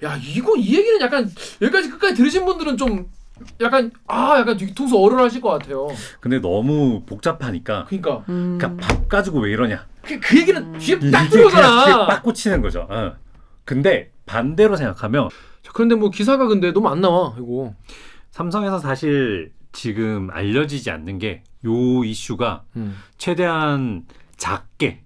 야 이거 이 얘기는 약간 여기까지 끝까지 들으신 분들은 좀 약간 약간 뒤통수 얼얼하실 것 같아요. 근데 너무 복잡하니까. 그러니까 그러니까 밥 가지고 왜 이러냐. 그 얘기는 뒤에 딱 이게 그냥 들어오잖아. 뒤에 딱 꽂히는 거죠. 근데 반대로 생각하면 그런데 뭐 기사가 근데 너무 안 나와 이거. 삼성에서 사실 지금 알려지지 않는 게 요 이슈가 최대한 작게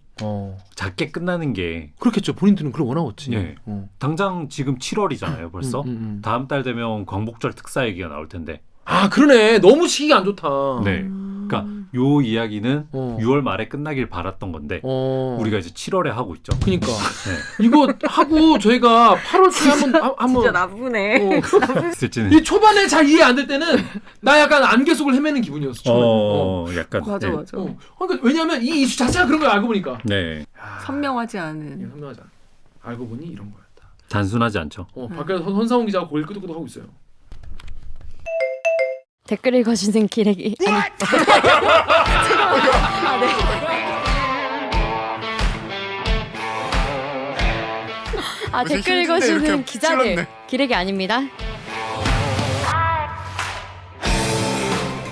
끝나는 게 그렇겠죠. 본인들은 그걸 원하겠지. 예. 당장 지금 7월이잖아요 벌써. 다음 달 되면 광복절 특사 얘기가 나올 텐데. 아 그러네. 너무 시기가 안 좋다. 네. 그러니까 요 이야기는 6월 말에 끝나길 바랐던 건데 우리가 이제 7월에 하고 있죠. 그러니까 네. 이거 하고 저희가 8월 초에 한번 진짜 나쁘네. 있을지는. 이 초반에 잘 이해 안 될 때는 나 약간 안개 속을 헤매는 기분이었어. 초반에. 약간. 맞아 네. 맞아. 그러니까 왜냐하면 이 이슈 자체가 그런 걸 알고 보니까. 네. 선명하지 않은. 선명하지 않아. 알고 보니 이런 거였다. 단순하지 않죠. 밖에서 헌상훈 기자가 고개를 끄덕끄덕 하고 있어요. 댓글 읽어주는 기레기 댓글 읽어주는 기자들 찔렀네. 기레기 아닙니다.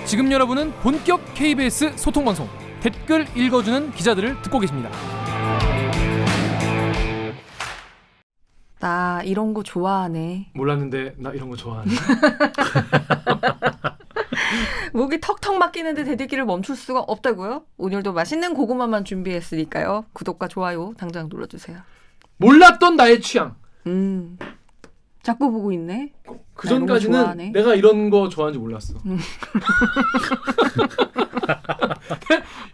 지금 여러분은 본격 KBS 소통방송 댓글 읽어주는 기자들을 듣고 계십니다. 나 이런 거 좋아하네. 몰랐는데 나 이런 거 좋아하네. 목이 턱턱 막히는데 대들기를 멈출 수가 없다고요? 오늘도 맛있는 고구마만 준비했으니까요. 구독과 좋아요 당장 눌러주세요. 몰랐던 나의 취향. 자꾸 보고 있네. 그 나 이런 거 전까지는 좋아하네. 내가 이런 거 좋아하는지 몰랐어.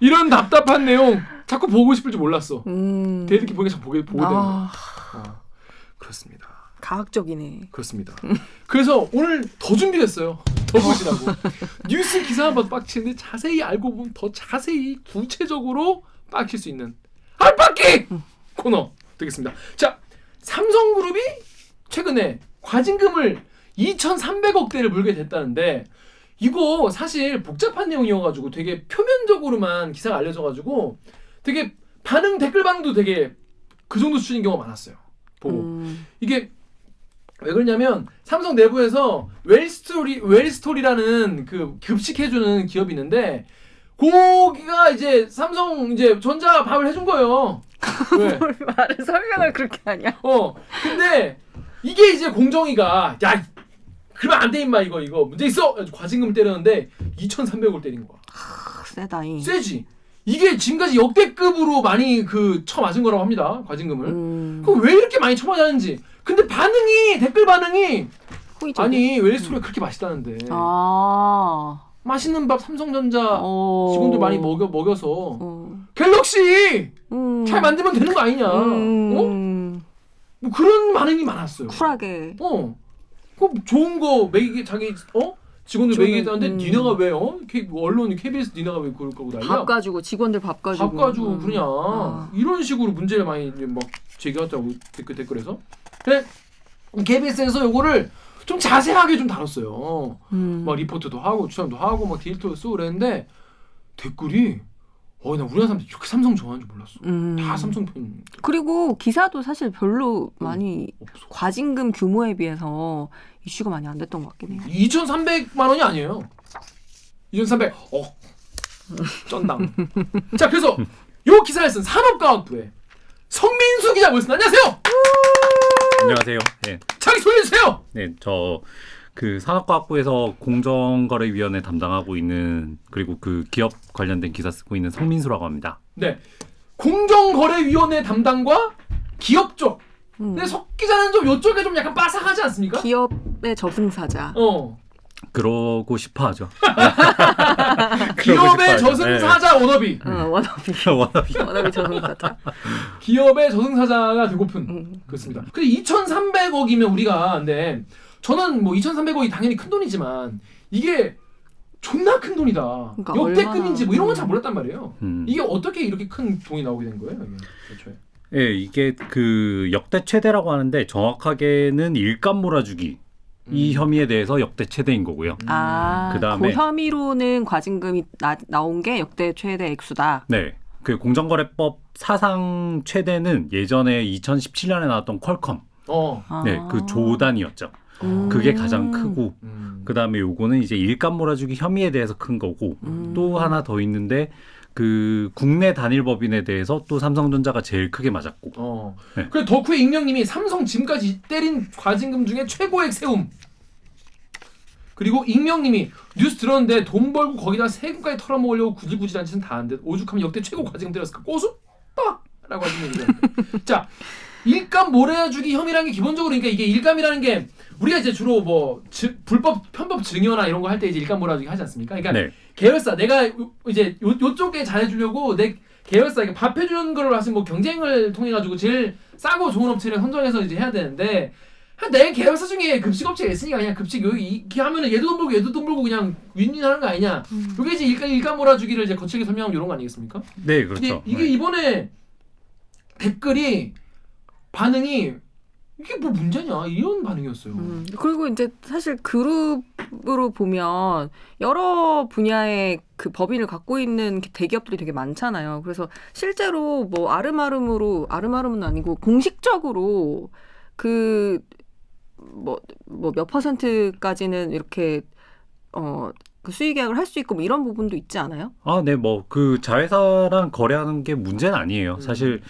이런 답답한 내용 자꾸 보고 싶을 줄 몰랐어. 대들기 보니까 자꾸 보게 되는 거야. 그렇습니다. 가학적이네. 그렇습니다. 그래서 오늘 더 준비했어요. 더 보시라고. 뉴스 기사만 봐도 빡치는데 자세히 알고 보면 더 자세히 구체적으로 빡칠 수 있는 알빡기 코너 되겠습니다. 자, 삼성그룹이 최근에 과징금을 2,300억대를 물게 됐다는데 이거 사실 복잡한 내용이어가지고 되게 표면적으로만 기사가 알려져가지고 되게 댓글 반응도 되게 그 정도 수준인 경우가 많았어요. 보고 이게 왜 그러냐면 삼성 내부에서 웰스토리라는 그 급식해주는 기업이 있는데 거기가 이제 삼성 이제 전자 밥을 해준 거예요. 왜? 뭘 말을 설명을 그렇게 하냐? 근데 이게 이제 공정위가 야 그러면 안 돼 임마 이거 문제 있어 과징금을 때렸는데 2,300을 때린 거야. 세다잉. 세지. 이게 지금까지 역대급으로 많이 쳐맞은 거라고 합니다. 과징금을. 그럼 왜 이렇게 많이 쳐맞았는지. 근데 댓글 반응이 호의적이야? 아니 웰스토리가 그렇게 맛있다는데 맛있는 밥 삼성전자 직원들 많이 먹여서 갤럭시 잘 만들면 되는 거 아니냐. 뭐 그런 반응이 많았어요. 쿨하게. 그 좋은 거 먹이게 자기 직원들 먹이겠다는데 니네가 왜 언론이 KBS 니네가 왜 그럴 거고 난리야. 밥 가지고 직원들 밥 가지고. 그러냐. 이런 식으로 문제를 많이 막 제기하더라고 댓글에서. 근데 KBS에서 요거를 좀 자세하게 좀 다뤘어요. 막 리포트도 하고 추천도 하고 막 데이터도 쓰고 그랬는데 댓글이 나 우리나라 사람들이 이렇게 삼성 좋아하는 줄 몰랐어. 다 삼성 편. 그리고 기사도 사실 별로 많이 없어. 과징금 규모에 비해서 이슈가 많이 안 됐던 것 같긴 해요. 2,300만 원이 아니에요. 2,300. 쩐당. 자, 그래서 요 기사를 쓴 산업과학부의 성민수 기자 모셨습니다. 안녕하세요. 안녕하세요. 네. 자기 소개해 주세요. 네, 저 산업과학부에서 공정거래위원회 담당하고 있는 그리고 그 기업 관련된 기사 쓰고 있는 성민수라고 합니다. 네, 공정거래위원회 담당과 기업 쪽. 근데 석 기자는 좀 요쪽에 좀 약간 빠삭하지 않습니까? 기업의 저승사자. 그러고 싶어 하죠. 기업의 저승사자 워너비. 워너비 저승사자. 기업의 저승사자가 되고픈 그렇습니다. 근데 2,300억이면 우리가 근데 저는 뭐 2,300억이 당연히 큰 돈이지만 이게 존나 큰 돈이다. 그러니까 역대급인지 뭐 이런 건 잘 몰랐단 말이에요. 음. 이게 어떻게 이렇게 큰 돈이 나오게 된 거예요? 이게 애초에. 네, 이게 그 역대 최대라고 하는데 정확하게는 일감 몰아주기 이 혐의에 대해서 역대 최대인 거고요. 그 혐의로는 과징금이 나온 게 역대 최대 액수다. 네, 그 공정거래법 사상 최대는 예전에 2017년에 나왔던 퀄컴 네, 그 조단위였죠. 그게 가장 크고 그다음에 요거는 이제 일감 몰아주기 혐의에 대해서 큰 거고 또 하나 더 있는데 그 국내 단일 법인에 대해서 또 삼성전자가 제일 크게 맞았고. 네. 그래 덕후의 익명님이 삼성 지금까지 때린 과징금 중에 최고액 세움. 그리고 익명님이 뉴스 들었는데 돈 벌고 거기다 세금까지 털어먹으려고 구질구질한 짓은 다 한 듯. 오죽하면 역대 최고 과징금 때렸을까. 꼬수다라고 하시는 얘기죠. 자, 일감 몰아주기 혐의라는 게 기본적으로 그러니까 이게 일감이라는 게 우리가 이제 주로 뭐 불법 편법 증여나 이런 거 할 때 이제 일감 몰아주기 하지 않습니까? 그러니까 네. 계열사 내가 이제 요쪽에 잘해주려고 내 계열사 이게 밥 해주는 거를 사실 뭐 경쟁을 통해 가지고 제일 싸고 좋은 업체를 선정해서 이제 해야 되는데 내 계열사 중에 급식 업체가 있으니까 그냥 급식 여기 이렇게 하면은 얘도 돈 벌고 얘도 돈 벌고 그냥 윈윈하는 거 아니냐? 이게 이제 일감 몰아주기를 이제 거칠게 설명하면 이런 거 아니겠습니까? 네, 그렇죠. 근데 이게 이번에 댓글이 반응이 이게 뭐 문제냐 이런 반응이었어요. 그리고 이제 사실 그룹으로 보면 여러 분야의 그 법인을 갖고 있는 대기업들이 되게 많잖아요. 그래서 실제로 뭐 아름아름은 아니고 공식적으로 그 뭐 몇 퍼센트까지는 이렇게 그 수익 계약을 할 수 있고 뭐 이런 부분도 있지 않아요? 아, 네, 뭐 그 자회사랑 거래하는 게 문제는 아니에요. 사실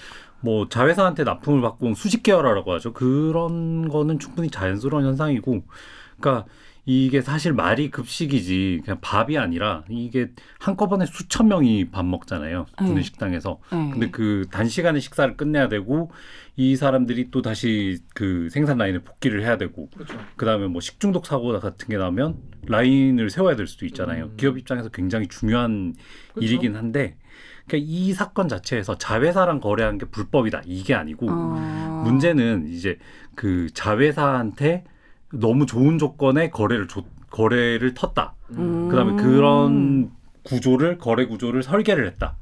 뭐 자회사한테 납품을 받고 수직 계열화라고 하죠. 그런 거는 충분히 자연스러운 현상이고, 그러니까 이게 사실 말이 급식이지 그냥 밥이 아니라 이게 한꺼번에 수천 명이 밥 먹잖아요. 구내 식당에서. 근데 그 단시간에 식사를 끝내야 되고 이 사람들이 또 다시 그 생산 라인에 복귀를 해야 되고, 그렇죠. 그다음에 뭐 식중독 사고 같은 게 나면 라인을 세워야 될 수도 있잖아요. 기업 입장에서 굉장히 중요한 그렇죠. 일이긴 한데, 그러니까 이 사건 자체에서 자회사랑 거래한 게 불법이다 이게 아니고 문제는 이제 그 자회사한테 너무 좋은 조건의 거래를 텄다. 그다음에 그런 거래 구조를 설계를 했다.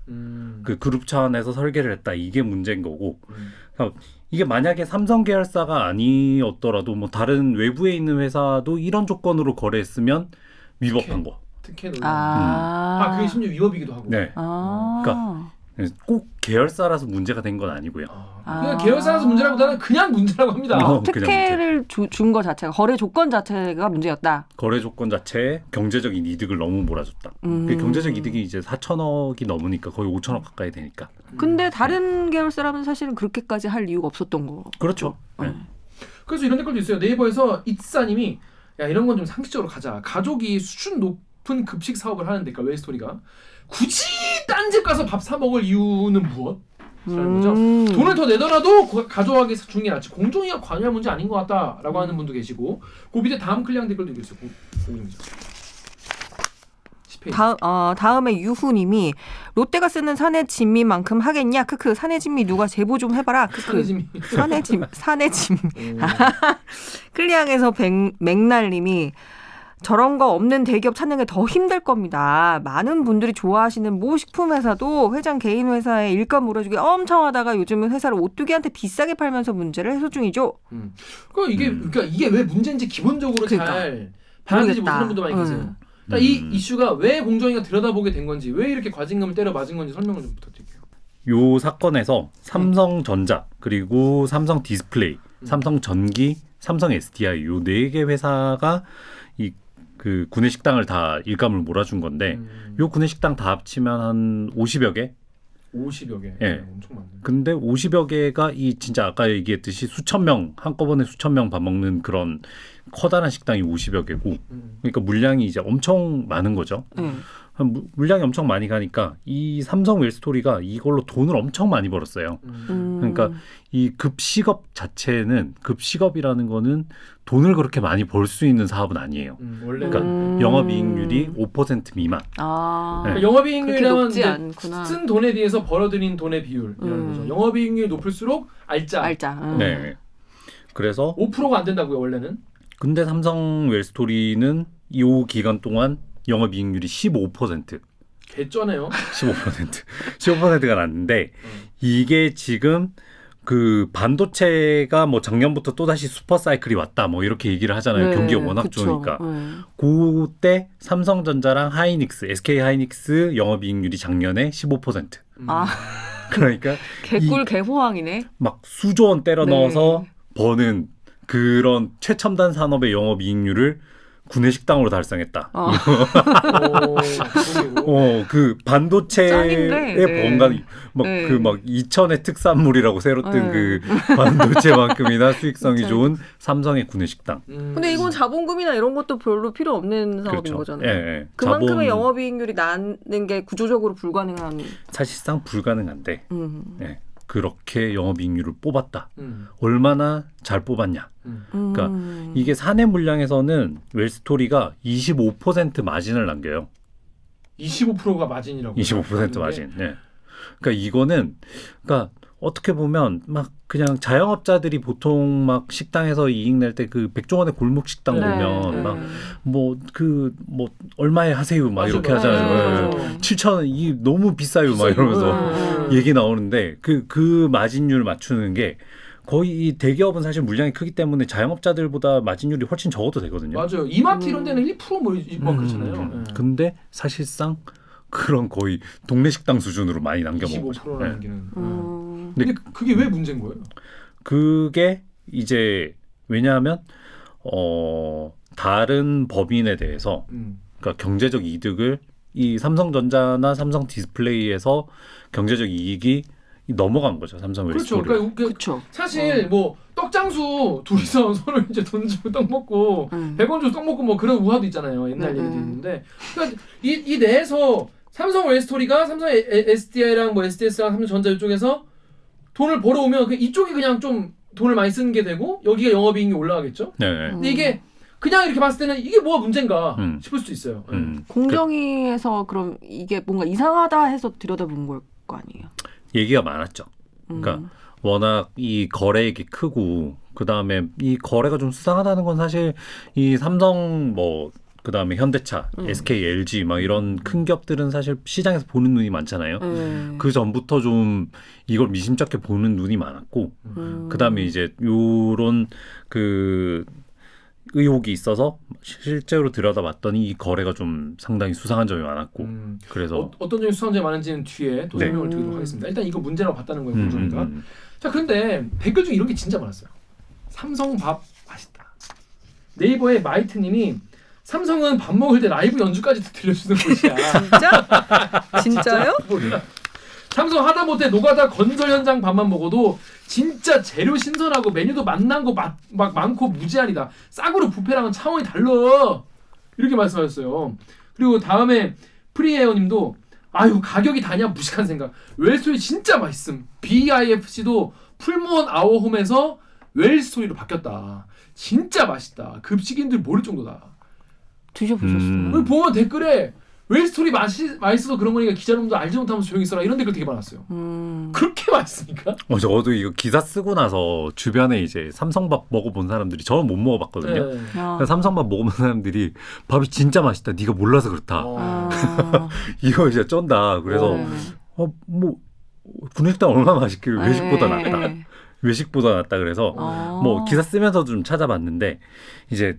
그 그룹 차원에서 설계를 했다. 이게 문제인 거고. 그러니까 이게 만약에 삼성 계열사가 아니었더라도 뭐 다른 외부에 있는 회사도 이런 조건으로 거래했으면 위법한 거. 특혜 논란. 그게 심지어 위법이기도 하고. 네. 그러니까 꼭 계열사라서 문제가 된 건 아니고요. 그냥 계열사라서 문제라기보다는 그냥 문제라고 합니다. 특혜를 준 거 자체가 거래 조건 자체가 문제였다. 거래 조건 자체에 경제적인 이득을 너무 몰아줬다. 그 경제적 이득이 이제 4천억이 넘으니까 거의 5천억 가까이 되니까. 근데 다른 계열사라면 사실은 그렇게까지 할 이유가 없었던 거. 그렇죠. 네. 그래서 이런 댓글도 있어요. 네이버에서 이트사님이 야 이런 건 좀 상식적으로 가자. 가족이 수준 높은 급식 사업을 하는데, 그러니까 웨이스토리가 굳이 딴 집 가서 밥 사 먹을 이유는 무엇? 라는 거죠. 돈을 더 내더라도 가져가기 주는 게 낫지. 공정위가 관여할 문제 아닌 것 같다라고 하는 분도 계시고, 그 밑에 다음 클리앙 댓글도 있어요. 다음에 유후님이 롯데가 쓰는 사내 진미만큼 하겠냐? 크크. 사내 진미 누가 제보 좀 해봐라. 크크. 사내 진미. 클리앙에서 맥날님이 저런 거 없는 대기업 찾는 게 더 힘들 겁니다. 많은 분들이 좋아하시는 모 식품 회사도 회장 개인 회사에 일감 물어주기 엄청 하다가 요즘은 회사를 오뚜기한테 비싸게 팔면서 문제를 해소 중이죠. 그러니까 이게 왜 문제인지 기본적으로 잘 받아들이지 못하는 분도 많이 계세요. 그러니까 이 이슈가 왜 공정위가 들여다보게 된 건지, 왜 이렇게 과징금을 때려 맞은 건지 설명을 좀 부탁드릴게요. 요 사건에서 삼성전자, 그리고 삼성 디스플레이, 삼성전기, 삼성 SDI 요 4개 회사가 그 구내식당을 다 일감을 몰아준 건데, 요 구내식당 다 합치면 한 50여 개? 50여 개. 예. 엄청 많네. 근데 50여 개가 이 진짜 아까 얘기했듯이 수천 명, 한꺼번에 수천 명 밥 먹는 그런 커다란 식당이 50여 개고, 그러니까 물량이 이제 엄청 많은 거죠. 물량이 엄청 많이 가니까 이 삼성 웰스토리가 이걸로 돈을 엄청 많이 벌었어요. 그러니까 이 급식업 자체는, 급식업이라는 거는 돈을 그렇게 많이 벌 수 있는 사업은 아니에요. 원래는. 그러니까 영업이익률이 5% 미만. 네. 그러니까 영업이익률이라면 높지 않구나. 쓴 돈에 비해서 벌어들인 돈의 비율이라는 거죠. 영업이익률이 높을수록 알짜. 네. 그래서 5%가 안 된다고요, 원래는. 근데 삼성 웰스토리는 이 기간 동안 영업이익률이 15%. 개쩌네요. 15%가 났는데, 이게 지금 그 반도체가 뭐 작년부터 또다시 슈퍼 사이클이 왔다 뭐 이렇게 얘기를 하잖아요. 네, 경기가 워낙 그쵸. 좋으니까. 그때 삼성전자랑 하이닉스, SK 하이닉스 영업이익률이 작년에 15%. 그러니까 개꿀 개호황이네. 막 수조 원 때려 넣어서 버는 그런 최첨단 산업의 영업이익률을 구내식당으로 달성했다. 그 반도체의 짱인데, 네. 번간 네. 막 2천의 특산물이라고 새로 뜬 네. 그 반도체만큼이나 수익성이 진짜. 좋은 삼성의 구내식당. 근데 이건 자본금이나 이런 것도 별로 필요 없는 사업인 그렇죠. 거잖아요. 예, 예. 그만큼의 자본 영업이익률이 나는 게 구조적으로 불가능한. 사실상 불가능한데 음. 예. 그렇게 영업이익률을 뽑았다. 음. 얼마나 잘 뽑았냐. 그러니까 이게 사내 물량에서는 웰스토리가 25% 마진을 남겨요. 25%가 마진이라고. 25% 마진. 예. 그러니까 이거는 그러니까 어떻게 보면 막 그냥 자영업자들이 보통 막 식당에서 이익 낼 때 그 백종원의 골목 식당 네. 보면 막 뭐 얼마에 하세요 막 이렇게 하잖아요. 네. 7,000원 이 너무 비싸요 막 이러면서 얘기 나오는데 그 마진율 맞추는 게 거의 이 대기업은 사실 물량이 크기 때문에 자영업자들보다 마진율이 훨씬 적어도 되거든요. 맞아요. 이마트 이런 데는 1%뭐 그렇잖아요. 예. 근데 사실상 그런 거의 동네 식당 수준으로 많이 남겨 먹은 25% 거죠. 예. 남기는. 근데 근데 그게 왜 문제인 거예요? 그게 이제 왜냐하면 다른 법인에 대해서 그러니까 경제적 이득을 이 삼성전자나 삼성 디스플레이에서 경제적 이익이 넘어간 거죠. 삼성 그렇죠. 웰스토리. 그러니까 그렇죠. 사실 뭐 떡장수 둘이서 서로 이제 돈 주고 떡 먹고 100원 주고 떡 먹고 뭐 그런 우화도 있잖아요. 옛날 얘기도 있는데 그러니까 이 내에서 삼성 웰스토리가 삼성 SDI랑 뭐 SDS랑 삼성전자 이쪽에서 돈을 벌어오면 이쪽이 그냥 좀 돈을 많이 쓰는 게 되고 여기가 영업이익이 올라가겠죠. 네. 근데 이게 그냥 이렇게 봤을 때는 이게 뭐가 문제인가 싶을 수도 있어요. 공정위에서 그럼 이게 뭔가 이상하다 해서 들여다본 걸 거 아니에요? 얘기가 많았죠. 그러니까 워낙 이 거래액이 크고 그 다음에 이 거래가 좀 수상하다는 건 사실 이 삼성 뭐 그 다음에 현대차, SK, LG 막 이런 큰 기업들은 사실 시장에서 보는 눈이 많잖아요. 그 전부터 좀 이걸 미심쩍게 보는 눈이 많았고 그 다음에 이제 요런 그 의혹이 있어서 실제로 들여다봤더니 이 거래가 좀 상당히 수상한 점이 많았고 그래서 어떤 점이 수상한 점이 많은지는 뒤에 또 네. 설명을 드리도록 하겠습니다. 일단 이거 문제라고 봤다는 거예요. 공정위가. 자, 근데 댓글 중에 이런 게 진짜 많았어요. 삼성 밥 맛있다. 네이버의 마이트님이 삼성은 밥 먹을 때 라이브 연주까지 들려주는 곳이야. 진짜? 진짜요? 뭐야? 삼성 하다못해 노가다 건설 현장 밥만 먹어도 진짜 재료 신선하고 메뉴도 맛난 거 막 많고 무제한이다. 싸구려 뷔페랑은 차원이 달라. 이렇게 말씀하셨어요. 그리고 다음에 프리에어님도 아유 가격이 다냐 무식한 생각. 웰스토리 진짜 맛있음. BIFC도 풀무원 아워홈에서 웰스토리로 바뀌었다. 진짜 맛있다. 급식인들 모를 정도다. 드셔보셨어요? 여기 보면 댓글에 웰스토리 맛있어서 그런 거니까 기자놈도 알지 못하면서 조용히 써라 이런 댓글 되게 많았어요. 그렇게 맛있습니까? 저도 이거 기사 쓰고 나서 주변에 이제 삼성밥 먹어본 사람들이 저는 못 먹어봤거든요. 네. 그래서 삼성밥 먹어본 사람들이 밥이 진짜 맛있다. 네가 몰라서 그렇다. 이거 진짜 쩐다. 그래서 뭐 구내식당 얼마나 맛있길래 외식보다 낫다. 외식보다 낫다. 그래서 뭐 기사 쓰면서 좀 찾아봤는데 이제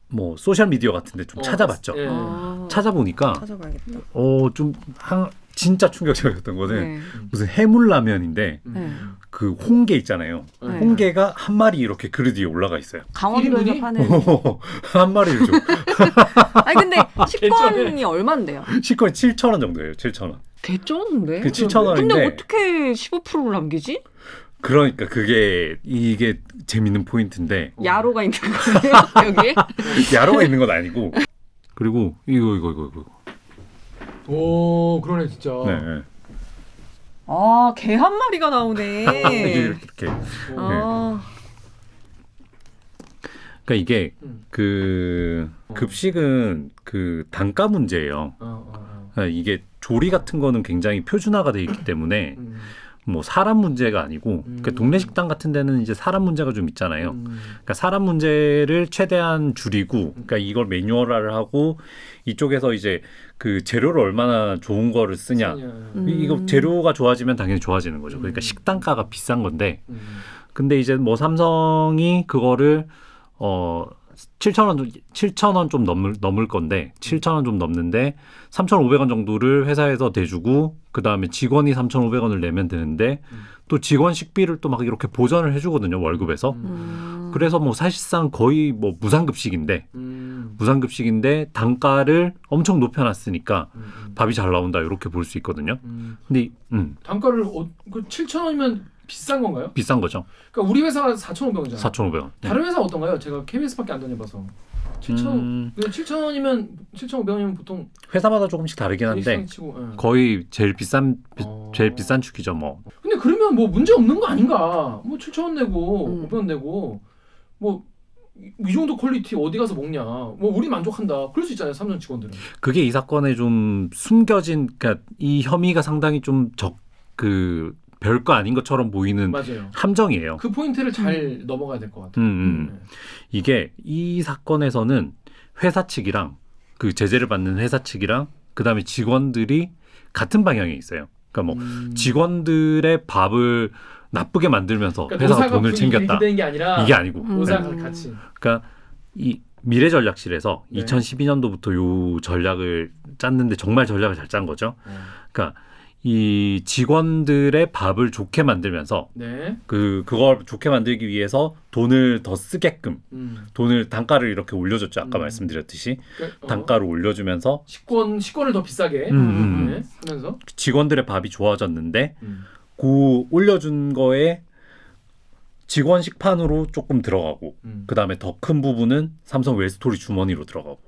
뭐 소셜 미디어 같은데 좀 찾아봤죠. 예. 찾아보니까 찾아봐야겠다. 좀 진짜 충격적이었던 거는 네. 무슨 해물라면인데 네. 그 홍게 있잖아요. 네. 홍게가 한 마리 이렇게 그릇 위에 올라가 있어요. 강원도에서 1인분이? 파는. 한 마리를 줘. 아니 근데 식권이 얼만데요? 식권이 7,000원 정도예요. 7,000원. 개쩌는데? 그 7,000원인데 근데 어떻게 15%를 남기지? 그러니까 이게 재밌는 포인트인데 야로가 있는 거예요 여기에? 야로가 있는 건 아니고 그리고 이거 오 그러네 진짜. 네. 아, 개 한 마리가 나오네. 이렇게. 아, 그러니까 이게 그 급식은 그 단가 문제예요. 그러니까 이게 조리 같은 거는 굉장히 표준화가 돼 있기 때문에 뭐 사람 문제가 아니고 그러니까 동네 식당 같은 데는 이제 사람 문제가 좀 있잖아요. 그러니까 사람 문제를 최대한 줄이고 그러니까 이걸 매뉴얼화를 하고 이쪽에서 이제 그 재료를 얼마나 좋은 거를 쓰냐. 이거 재료가 좋아지면 당연히 좋아지는 거죠. 그러니까 식단가가 비싼 건데 근데 이제 뭐 삼성이 그거를 7,000원 좀 넘을 건데 7,000원 좀 넘는데 3,500원 정도를 회사에서 대주고 그다음에 직원이 3,500원을 내면 되는데 또 직원 식비를 또 막 이렇게 보전을 해주거든요 월급에서. 그래서 뭐 사실상 거의 뭐 무상급식인데 단가를 엄청 높여놨으니까 밥이 잘 나온다 이렇게 볼 수 있거든요. 근데 단가를 그 7,000원이면 비싼 건가요? 비싼 거죠. 그러니까 우리 회사가 4,500원이잖아요. 4,500원. 다른 회사 어떤가요? 제가 KBS밖에 안 다녀봐서 7,000원이면 7,500원이면 보통 회사마다 조금씩 다르긴 한데 치고, 예. 거의 제일 비싼 축이죠 뭐. 근데 그러면 뭐 문제 없는 거 아닌가? 뭐 7,000원 내고 500원 내고 뭐 이 정도 퀄리티 어디 가서 먹냐? 뭐 우리 만족한다. 그럴 수 있잖아요. 삼성 직원들은. 그게 이 사건에 좀 숨겨진, 그러니까 이 혐의가 상당히 좀 별거 아닌 것처럼 보이는 맞아요. 함정이에요. 그 포인트를 잘 넘어가야 될 것 같아요. 네. 이게 이 사건에서는 회사 측이랑 그 제재를 받는 회사 측이랑 그다음에 직원들이 같은 방향에 있어요. 그러니까 뭐 직원들의 밥을 나쁘게 만들면서 그러니까 회사가 돈을 챙겼다. 되는 게 아니라 이게 아니고. 노사가 같이. 그러니까 이 미래전략실에서 네. 2012년도부터 요 전략을 짰는데 정말 전략을 잘 짠 거죠. 그러니까 이 직원들의 밥을 좋게 만들면서 네. 그걸 좋게 만들기 위해서 돈을 더 쓰게끔 단가를 이렇게 올려줬죠. 아까 말씀드렸듯이 그러니까, 단가를 올려주면서 식권을 더 비싸게 네, 하면서 직원들의 밥이 좋아졌는데 그 올려준 거에 직원 식판으로 조금 들어가고 그 다음에 더 큰 부분은 삼성 웰스토리 주머니로 들어가고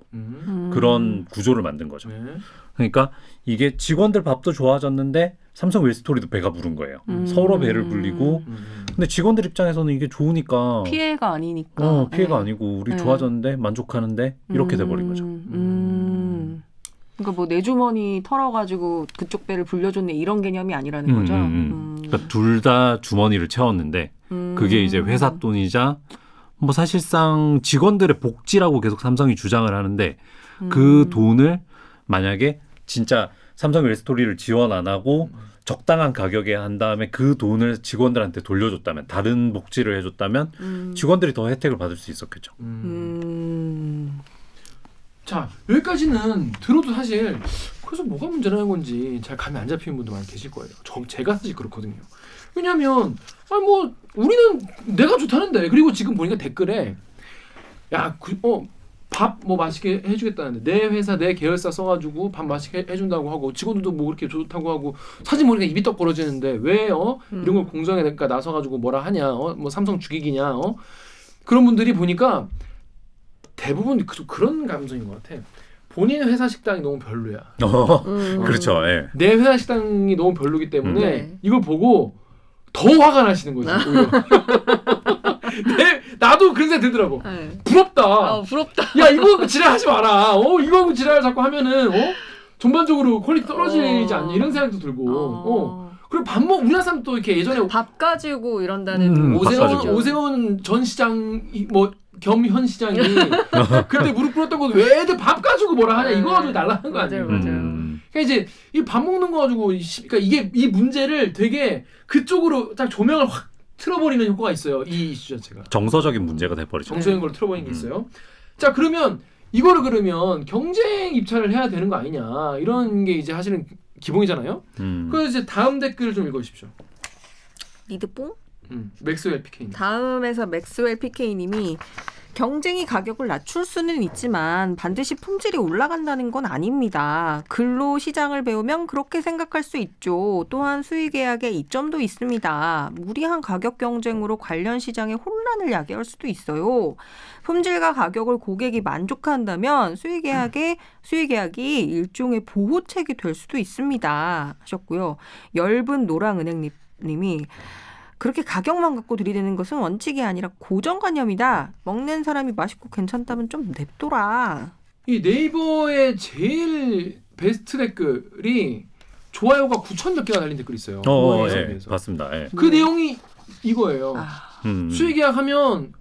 그런 구조를 만든 거죠. 네. 그러니까 이게 직원들 밥도 좋아졌는데 삼성 웰스토리도 배가 부른 거예요. 서로 배를 불리고 근데 직원들 입장에서는 이게 좋으니까 피해가 아니니까. 피해가 네. 아니고 우리 네. 좋아졌는데 만족하는데 이렇게 돼버린 거죠. 그러니까 뭐 내 주머니 털어가지고 그쪽 배를 불려줬네 이런 개념이 아니라는 거죠. 그러니까 둘 다 주머니를 채웠는데 그게 이제 회사 돈이자 뭐 사실상 직원들의 복지라고 계속 삼성이 주장을 하는데 그 돈을 만약에 진짜 삼성 웰스토리를 지원 안 하고 적당한 가격에 한 다음에 그 돈을 직원들한테 돌려줬다면 다른 복지를 해줬다면 직원들이 더 혜택을 받을 수 있었겠죠. 자 여기까지는 들어도 사실 그래서 뭐가 문제라는 건지 잘 감이 안 잡히는 분도 많이 계실 거예요. 제가 사실 그렇거든요. 왜냐하면 뭐 우리는 내가 좋다는데 그리고 지금 보니까 댓글에 밥 뭐 맛있게 해주겠다는데 내 회사 내 계열사 써가지고 밥 맛있게 해준다고 하고 직원들도 뭐 그렇게 좋다고 하고 사진 보니까 입이 떡 벌어지는데 왜 이런 걸 공정에 그러니까 나서가지고 뭐라 하냐 뭐 삼성 죽이기냐 그런 분들이 보니까 대부분 그런 감정인 것 같아. 본인 회사 식당이 너무 별로야. 그렇죠. 예. 내 회사 식당이 너무 별로기 때문에 네. 이걸 보고 더 화가 나시는 거지. 오히려. 나도 그런 생각 들더라고. 네. 부럽다. 부럽다. 야 이거 지랄하지 마라. 이거 지랄 자꾸 하면은 전반적으로 퀄리티 떨어지지 않냐 이런 생각도 들고. 그리고 우리나라 사람도 이렇게 예전에 밥 가지고 이런다는 오세훈 전 시장 겸 현 시장이 그때 무릎 꿇었던 것도 왜 애들 밥 가지고 뭐라 하냐 이거 가지고 날라는 거 아니에요. 맞아요. 그러니까 이제 이 밥 먹는 거 가지고 그러니까 이게 이 문제를 되게 그쪽으로 딱 조명을 확 틀어버리는 효과가 있어요. 이 이슈 자체가 정서적인 문제가 돼버리죠. 정서적인 걸 틀어버리는 게 있어요. 자 그러면 이거를 그러면 경쟁 입찰을 해야 되는 거 아니냐 이런 게 이제 사실은 기본이잖아요. 그래서 이제 다음 댓글 좀 읽어주십시오. 리드뽕? 맥스웰 PK님. 다음에서 맥스웰 PK님이 경쟁이 가격을 낮출 수는 있지만 반드시 품질이 올라간다는 건 아닙니다. 근로 시장을 배우면 그렇게 생각할 수 있죠. 또한 수의계약의 이점도 있습니다. 무리한 가격 경쟁으로 관련 시장에 혼란을 야기할 수도 있어요. 품질과 가격을 고객이 만족한다면 수의계약이 일종의 보호책이 될 수도 있습니다. 하셨고요. 엷은 노랑은행님이 그렇게 가격만 갖고 들이대는 것은 원칙이 아니라 고정관념이다. 먹는 사람이 맛있고 괜찮다면 좀 냅둬라. 이 네이버의 제일 베스트 댓글이 좋아요가 9,000 몇 개가 달린 댓글이 있어요. 예, 봤습니다. 예. 그 내용이 이거예요. 수의계약하면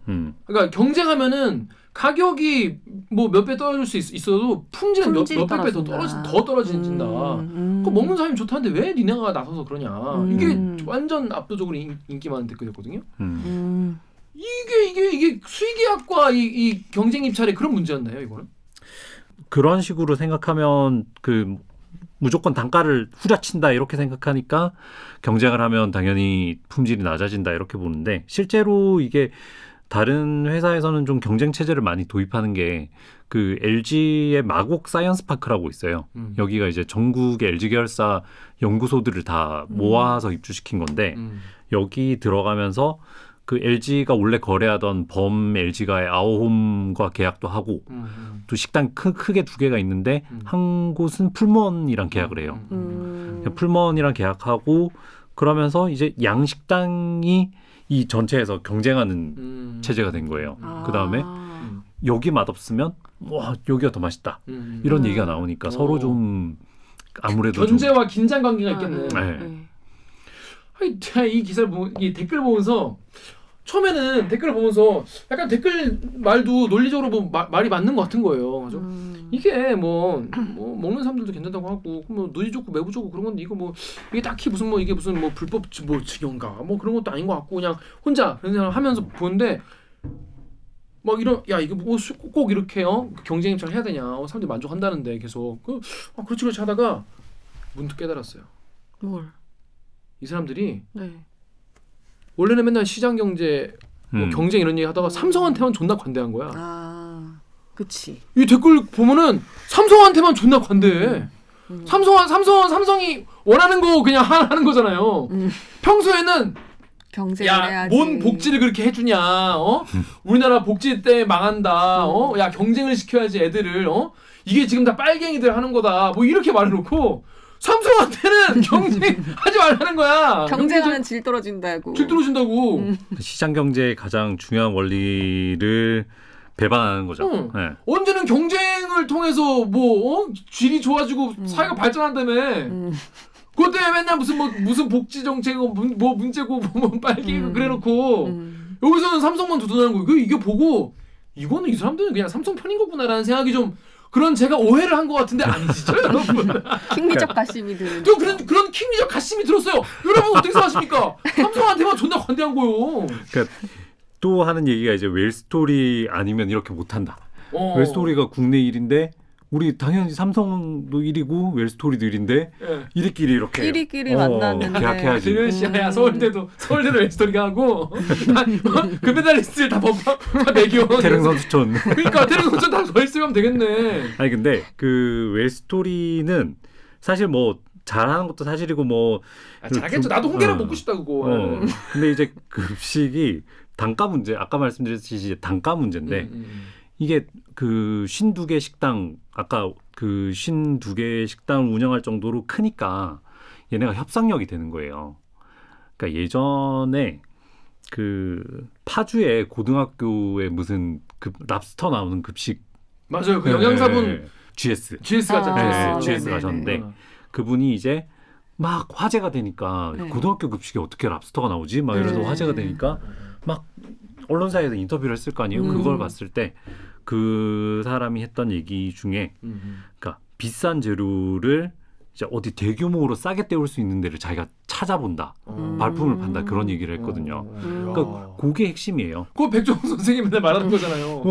그러니까 경쟁하면은 가격이 뭐 몇 배 떨어질 수 있어도 품질은 몇백 배 더 떨어진다. 그 먹는 사람이 좋다는데 왜 니네가 나서서 그러냐. 이게 완전 압도적으로 인기 많은 댓글이었거든요. 이게 수의계약과 이 경쟁 입찰의 그런 문제였나요, 이거는? 그런 식으로 생각하면 그 무조건 단가를 후려친다 이렇게 생각하니까 경쟁을 하면 당연히 품질이 낮아진다 이렇게 보는데 실제로 이게 다른 회사에서는 좀 경쟁 체제를 많이 도입하는 게 그 LG의 마곡 사이언스 파크라고 있어요. 여기가 이제 전국의 LG 계열사 연구소들을 다 모아서 입주시킨 건데 여기 들어가면서 그 LG가 원래 거래하던 범 LG가의 아오홈과 계약도 하고 또 식당 크게 두 개가 있는데 한 곳은 풀먼이랑 계약을 해요. 풀먼이랑 계약하고 그러면서 이제 양식당이 이 전체에서 경쟁하는 체제가 된 거예요. 그 다음에 여기 맛없으면 와 여기가 더 맛있다 이런 얘기가 나오니까 서로 좀 아무래도 견제와 긴장 관계가 있겠네. 네. 아니, 제가 이 기사를 이 댓글 보면서 처음에는 댓글을 보면서 약간 댓글 말도 논리적으로 뭐 말이 맞는 것 같은 거예요. 그래서 이게 뭐 먹는 사람들도 괜찮다고 하고 뭐 눈이 좋고 매부 좋고 그런 건데 이거 뭐 이게 딱히 무슨 뭐 이게 무슨 뭐 불법 뭐 증여인가 뭐 그런 것도 아닌 것 같고 그냥 혼자 그런 생각을 하면서 보는데 막 이런 야 이거 뭐 꼭 이렇게 경쟁 입찰 해야 되냐 사람들이 만족한다는데 계속 그렇지 하다가 문득 깨달았어요. 뭘? 이 사람들이 네. 원래는 맨날 시장 경제 뭐 경쟁 이런 얘기 하다가 삼성한테만 존나 관대한 거야. 아, 그치. 이 댓글 보면은 삼성한테만 존나 관대해. 삼성이 원하는 거 그냥 하는 거잖아요. 평소에는 경쟁을 야, 해야지. 뭔 복지를 그렇게 해주냐? 우리나라 복지 때문에 망한다. 야, 경쟁을 시켜야지 애들을. 이게 지금 다 빨갱이들 하는 거다. 뭐 이렇게 말해놓고 삼성한테는 경쟁하지 말라는 거야. 경쟁하면 질 떨어진다고. 질 떨어진다고. 시장 경제의 가장 중요한 원리를 배반하는 거죠. 응. 네. 언제는 경쟁을 통해서 뭐 질이 좋아지고 사회가 발전한다며. 그것 때문에 맨날 무슨 복지 정책이고 뭐 문제고 뭐 빨갱이고 그래놓고 여기서는 삼성만 두둔하는 거예요. 이게 보고 이거는 이 사람들은 그냥 삼성 편인 거구나라는 생각이 좀 그런 제가 오해를 한 것 같은데 아니시죠, 여러분? 킹미적 가심이 드는. 또 그런 킹미적 가심이 들었어요. 여러분 어떻게 생각하십니까? 삼성한테만 존나 관대한 거요. 그러니까 또 하는 얘기가 이제 웰스토리 아니면 이렇게 못한다. 웰스토리가 국내 1인데 우리 당연히 삼성도 1위고 웰스토리도 1인데 예. 1위끼리 이렇게 1위끼리 만났는데. 계약해야지. 지금 씨야 서울대도 웰스토리가 하고 금메달리스트를 다 매겨. 태릉 선수촌. 그러니까 태릉 선수촌 다 웰스토리하면 되겠네. 아니 근데 그 웰스토리는 사실 뭐 잘하는 것도 사실이고 뭐 잘하겠죠. 나도 홍게를 먹고 싶다 그거. 근데 이제 급식이 단가 문제 아까 말씀드렸듯이 이제 단가 문제인데 이게 그 52개 식당 아까 그 52개 식당을 운영할 정도로 크니까 얘네가 협상력이 되는 거예요. 그러니까 예전에 그 파주에 고등학교에 무슨 그 랍스터 나오는 급식 맞아요. 그 영양사분 GS 갔잖아요. GS 가셨는데 그분이 이제 막 화제가 되니까 고등학교 급식에 어떻게 랍스터가 나오지? 막 이래서 화제가 되니까 막 언론사에서 인터뷰를 했을 거 아니에요. 그걸 봤을 때 그 사람이 했던 얘기 중에 그러니까 비싼 재료를 이제 어디 대규모로 싸게 때울 수 있는 데를 자기가 찾아본다. 발품을 판다. 그런 얘기를 했거든요. 그러니까 그게 핵심이에요. 그거 백종원 선생님이 맨날 말하는 거잖아요.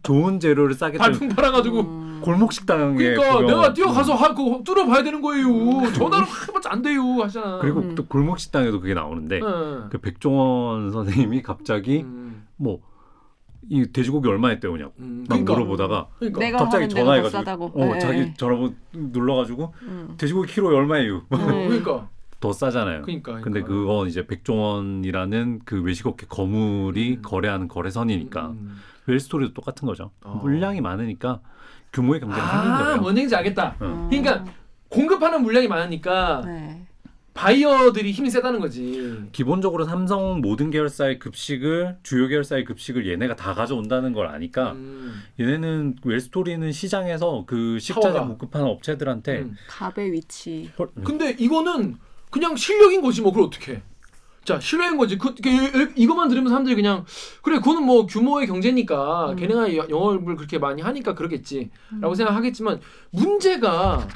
좋은 재료를 싸게 발품 팔아가지고 골목 식당에 그러니까 내가 뛰어가서 그거 뚫어봐야 되는 거예요. 전화로 해봤자 안 돼요 하잖아. 그리고 또 골목 식당에도 그게 나오는데 그 백종원 선생님이 갑자기 뭐 이 돼지고기 얼마에 때우냐고 막 그러니까. 물어보다가 내가 갑자기 전화해가지고 네. 자기 전화번호 눌러가지고 돼지고기 키로 얼마예요? 그러니까 더 싸잖아요. 그러니까. 근데 그건 이제 백종원이라는 그 외식업계 거물이 거래하는 거래선이니까 웰스토리도 똑같은 거죠. 물량이 많으니까 규모의 경쟁이 생긴 거예요. 뭔 얘기인지 알겠다. 그러니까 공급하는 물량이 많으니까 네. 바이어들이 힘이 세다는 거지. 기본적으로 삼성 모든 계열사의 급식을 주요 계열사의 급식을 얘네가 다 가져온다는 걸 아니까 얘네는 웰스토리는 시장에서 그 식자재 파워가. 공급하는 업체들한테 갑의 위치. 근데 이거는 그냥 실력인 거지 뭐 그걸 어떻게? 자 실력인 거지. 이것만 들으면 사람들이 그냥 그래 그거는 뭐 규모의 경제니까 걔네가 영업을 그렇게 많이 하니까 그러겠지라고 생각하겠지만 문제가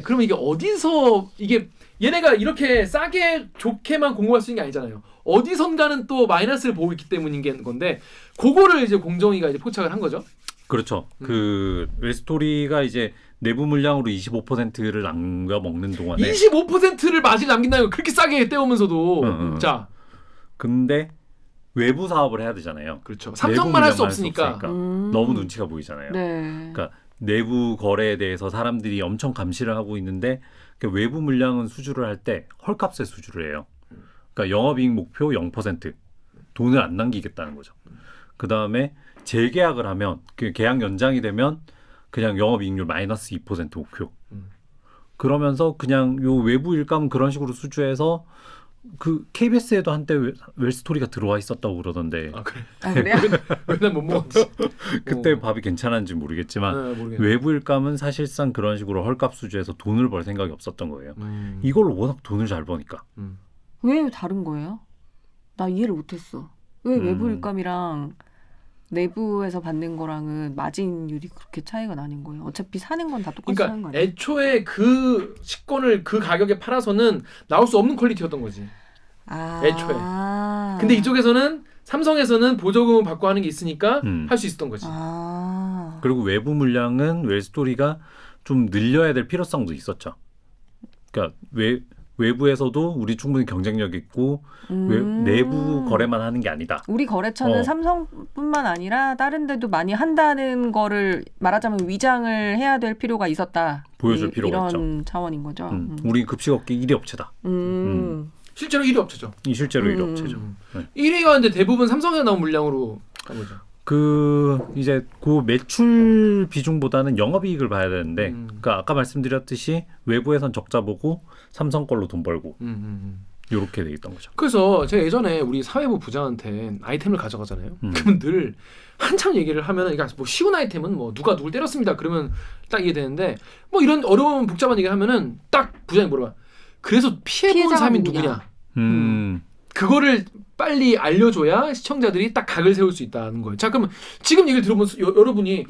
그러면 이게 어디서 이게 얘네가 이렇게 싸게 좋게만 공부할 수 있는 게 아니잖아요. 어디선가는 또 마이너스를 보고 있기 때문인 건데 그거를 이제 공정위가 이제 포착을 한 거죠. 그렇죠. 그 웰스토리가 이제 내부 물량으로 25%를 남겨 먹는 동안에 25%를 마진 남긴다는 거 그렇게 싸게 떼오면서도 자 근데 외부 사업을 해야 되잖아요. 그렇죠. 삼성만 할 수 없으니까. 너무 눈치가 보이잖아요. 네. 그러니까 내부 거래에 대해서 사람들이 엄청 감시를 하고 있는데 그러니까 외부 물량은 수주를 할 때 헐값에 수주를 해요. 그러니까 영업이익 목표 0% 돈을 안 남기겠다는 거죠. 그 다음에 재계약을 하면 그 계약 연장이 되면 그냥 영업이익률 마이너스 2% 목표. 그러면서 그냥 요 외부 일감은 그런 식으로 수주해서 그 KBS에도 한때 웰스토리가 들어와 있었다고 그러던데 아 그래? 아, 그래요? 왜난 못 먹었지? 그때 밥이 괜찮았는지 모르겠지만 모르겠네. 외부 일감은 사실상 그런 식으로 헐값 수주해서 돈을 벌 생각이 없었던 거예요. 이걸로 워낙 돈을 잘 버니까. 왜 다른 거예요? 나 이해를 못했어. 왜 외부 일감이랑 내부에서 받는 거랑은 마진율이 그렇게 차이가 나는 거예요? 어차피 사는 건 다 똑같이 사는 거 그러니까 아니에요? 애초에 그 식권을 그 가격에 팔아서는 나올 수 없는 퀄리티였던 거지. 애초에. 근데 이쪽에서는 삼성에서는 보조금을 받고 하는 게 있으니까 할 수 있었던 거지. 그리고 외부 물량은 웰스토리가 좀 늘려야 될 필요성도 있었죠. 그러니까 외부에서도 우리 충분히 경쟁력 있고 내부 거래만 하는 게 아니다. 우리 거래처는 삼성뿐만 아니라 다른 데도 많이 한다는 거를 말하자면 위장을 해야 될 필요가 있었다. 보여줄 필요가 이런 있죠. 차원인 거죠. 우리 급식업계 1위 업체다. 실제로 1위 업체죠. 이 실제로 1위 업체죠. 1위가 근데 대부분 삼성에서 나온 물량으로 간 거죠. 그 이제 그 매출 비중보다는 영업이익을 봐야 되는데, 그러니까 아까 말씀드렸듯이 외부에선 적자 보고 삼성 걸로 돈 벌고 이렇게 돼 있던 거죠. 그래서 제가 예전에 우리 사회부 부장한테 아이템을 가져가잖아요. 그러면 늘 한참 얘기를 하면은, 그러니까 뭐 쉬운 아이템은 뭐 누가 누굴 때렸습니다. 그러면 딱 이해되는데 뭐 이런 어려운 복잡한 얘기를 하면은 딱 부장이 물어봐. 그래서 피해본 사람이 누구냐? 그거를 빨리 알려줘야 시청자들이 딱 각을 세울 수 있다는 거예요. 자, 그러면 지금 얘기를 들어보면 여러분이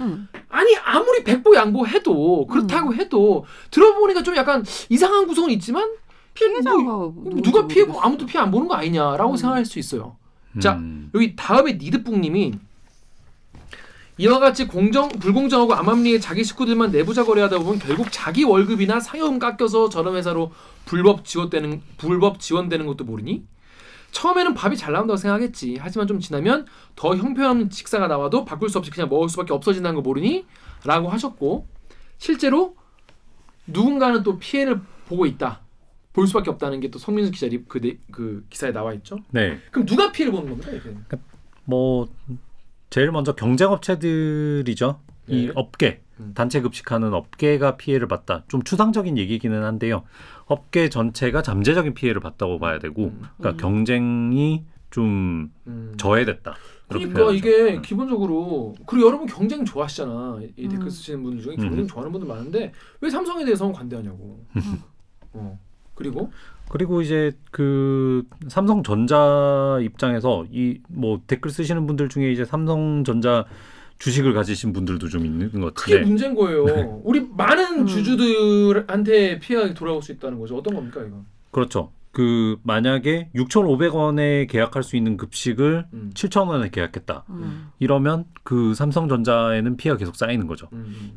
아니 아무리 백보양보해도 그렇다고 해도 들어보니까 좀 약간 이상한 구성은 있지만 누가 피해 아무도 피해 안 보는 거 아니냐라고 생각할 수 있어요. 자, 여기 다음에 니드뿡님이 이와 같이 불공정하고 암암리에 자기 식구들만 내부자 거래하다 보면 결국 자기 월급이나 상여금 깎여서 저런 회사로 불법 지원되는 것도 모르니? 처음에는 밥이 잘 나온다고 생각했지. 하지만 좀 지나면 더 형편없는 식사가 나와도 바꿀 수 없이 그냥 먹을 수밖에 없어진다는 거 모르니? 라고 하셨고, 실제로 누군가는 또 피해를 보고 있다. 볼 수밖에 없다는 게 또 성민수 기자 그 기사에 나와 있죠. 네. 그럼 누가 피해를 보는 겁니까? 이렇게? 뭐 제일 먼저 경쟁업체들이죠. 이 네. 업계, 단체 급식하는 업계가 피해를 봤다. 좀 추상적인 얘기기는 한데요. 업계 전체가 잠재적인 피해를 봤다고 봐야 되고, 그러니까 경쟁이 좀 저해됐다. 그러니까 이게 기본적으로, 그리고 여러분 경쟁 좋아하시잖아. 이 댓글 쓰시는 분들 중에 경쟁 좋아하는 분들 많은데 왜 삼성에 대해서는 관대하냐고. 그리고 이제 그 삼성전자 입장에서 이 뭐 댓글 쓰시는 분들 중에 이제 삼성전자 주식을 가지신 분들도 좀 있는 것 그게 같은데, 문제인 거예요. 우리 많은 주주들한테 피해가 돌아올 수 있다는 거죠. 어떤 겁니까 이건? 그렇죠. 그 만약에 6,500원에 계약할 수 있는 급식을 7,000원에 계약했다. 이러면 그 삼성전자에는 피해가 계속 쌓이는 거죠.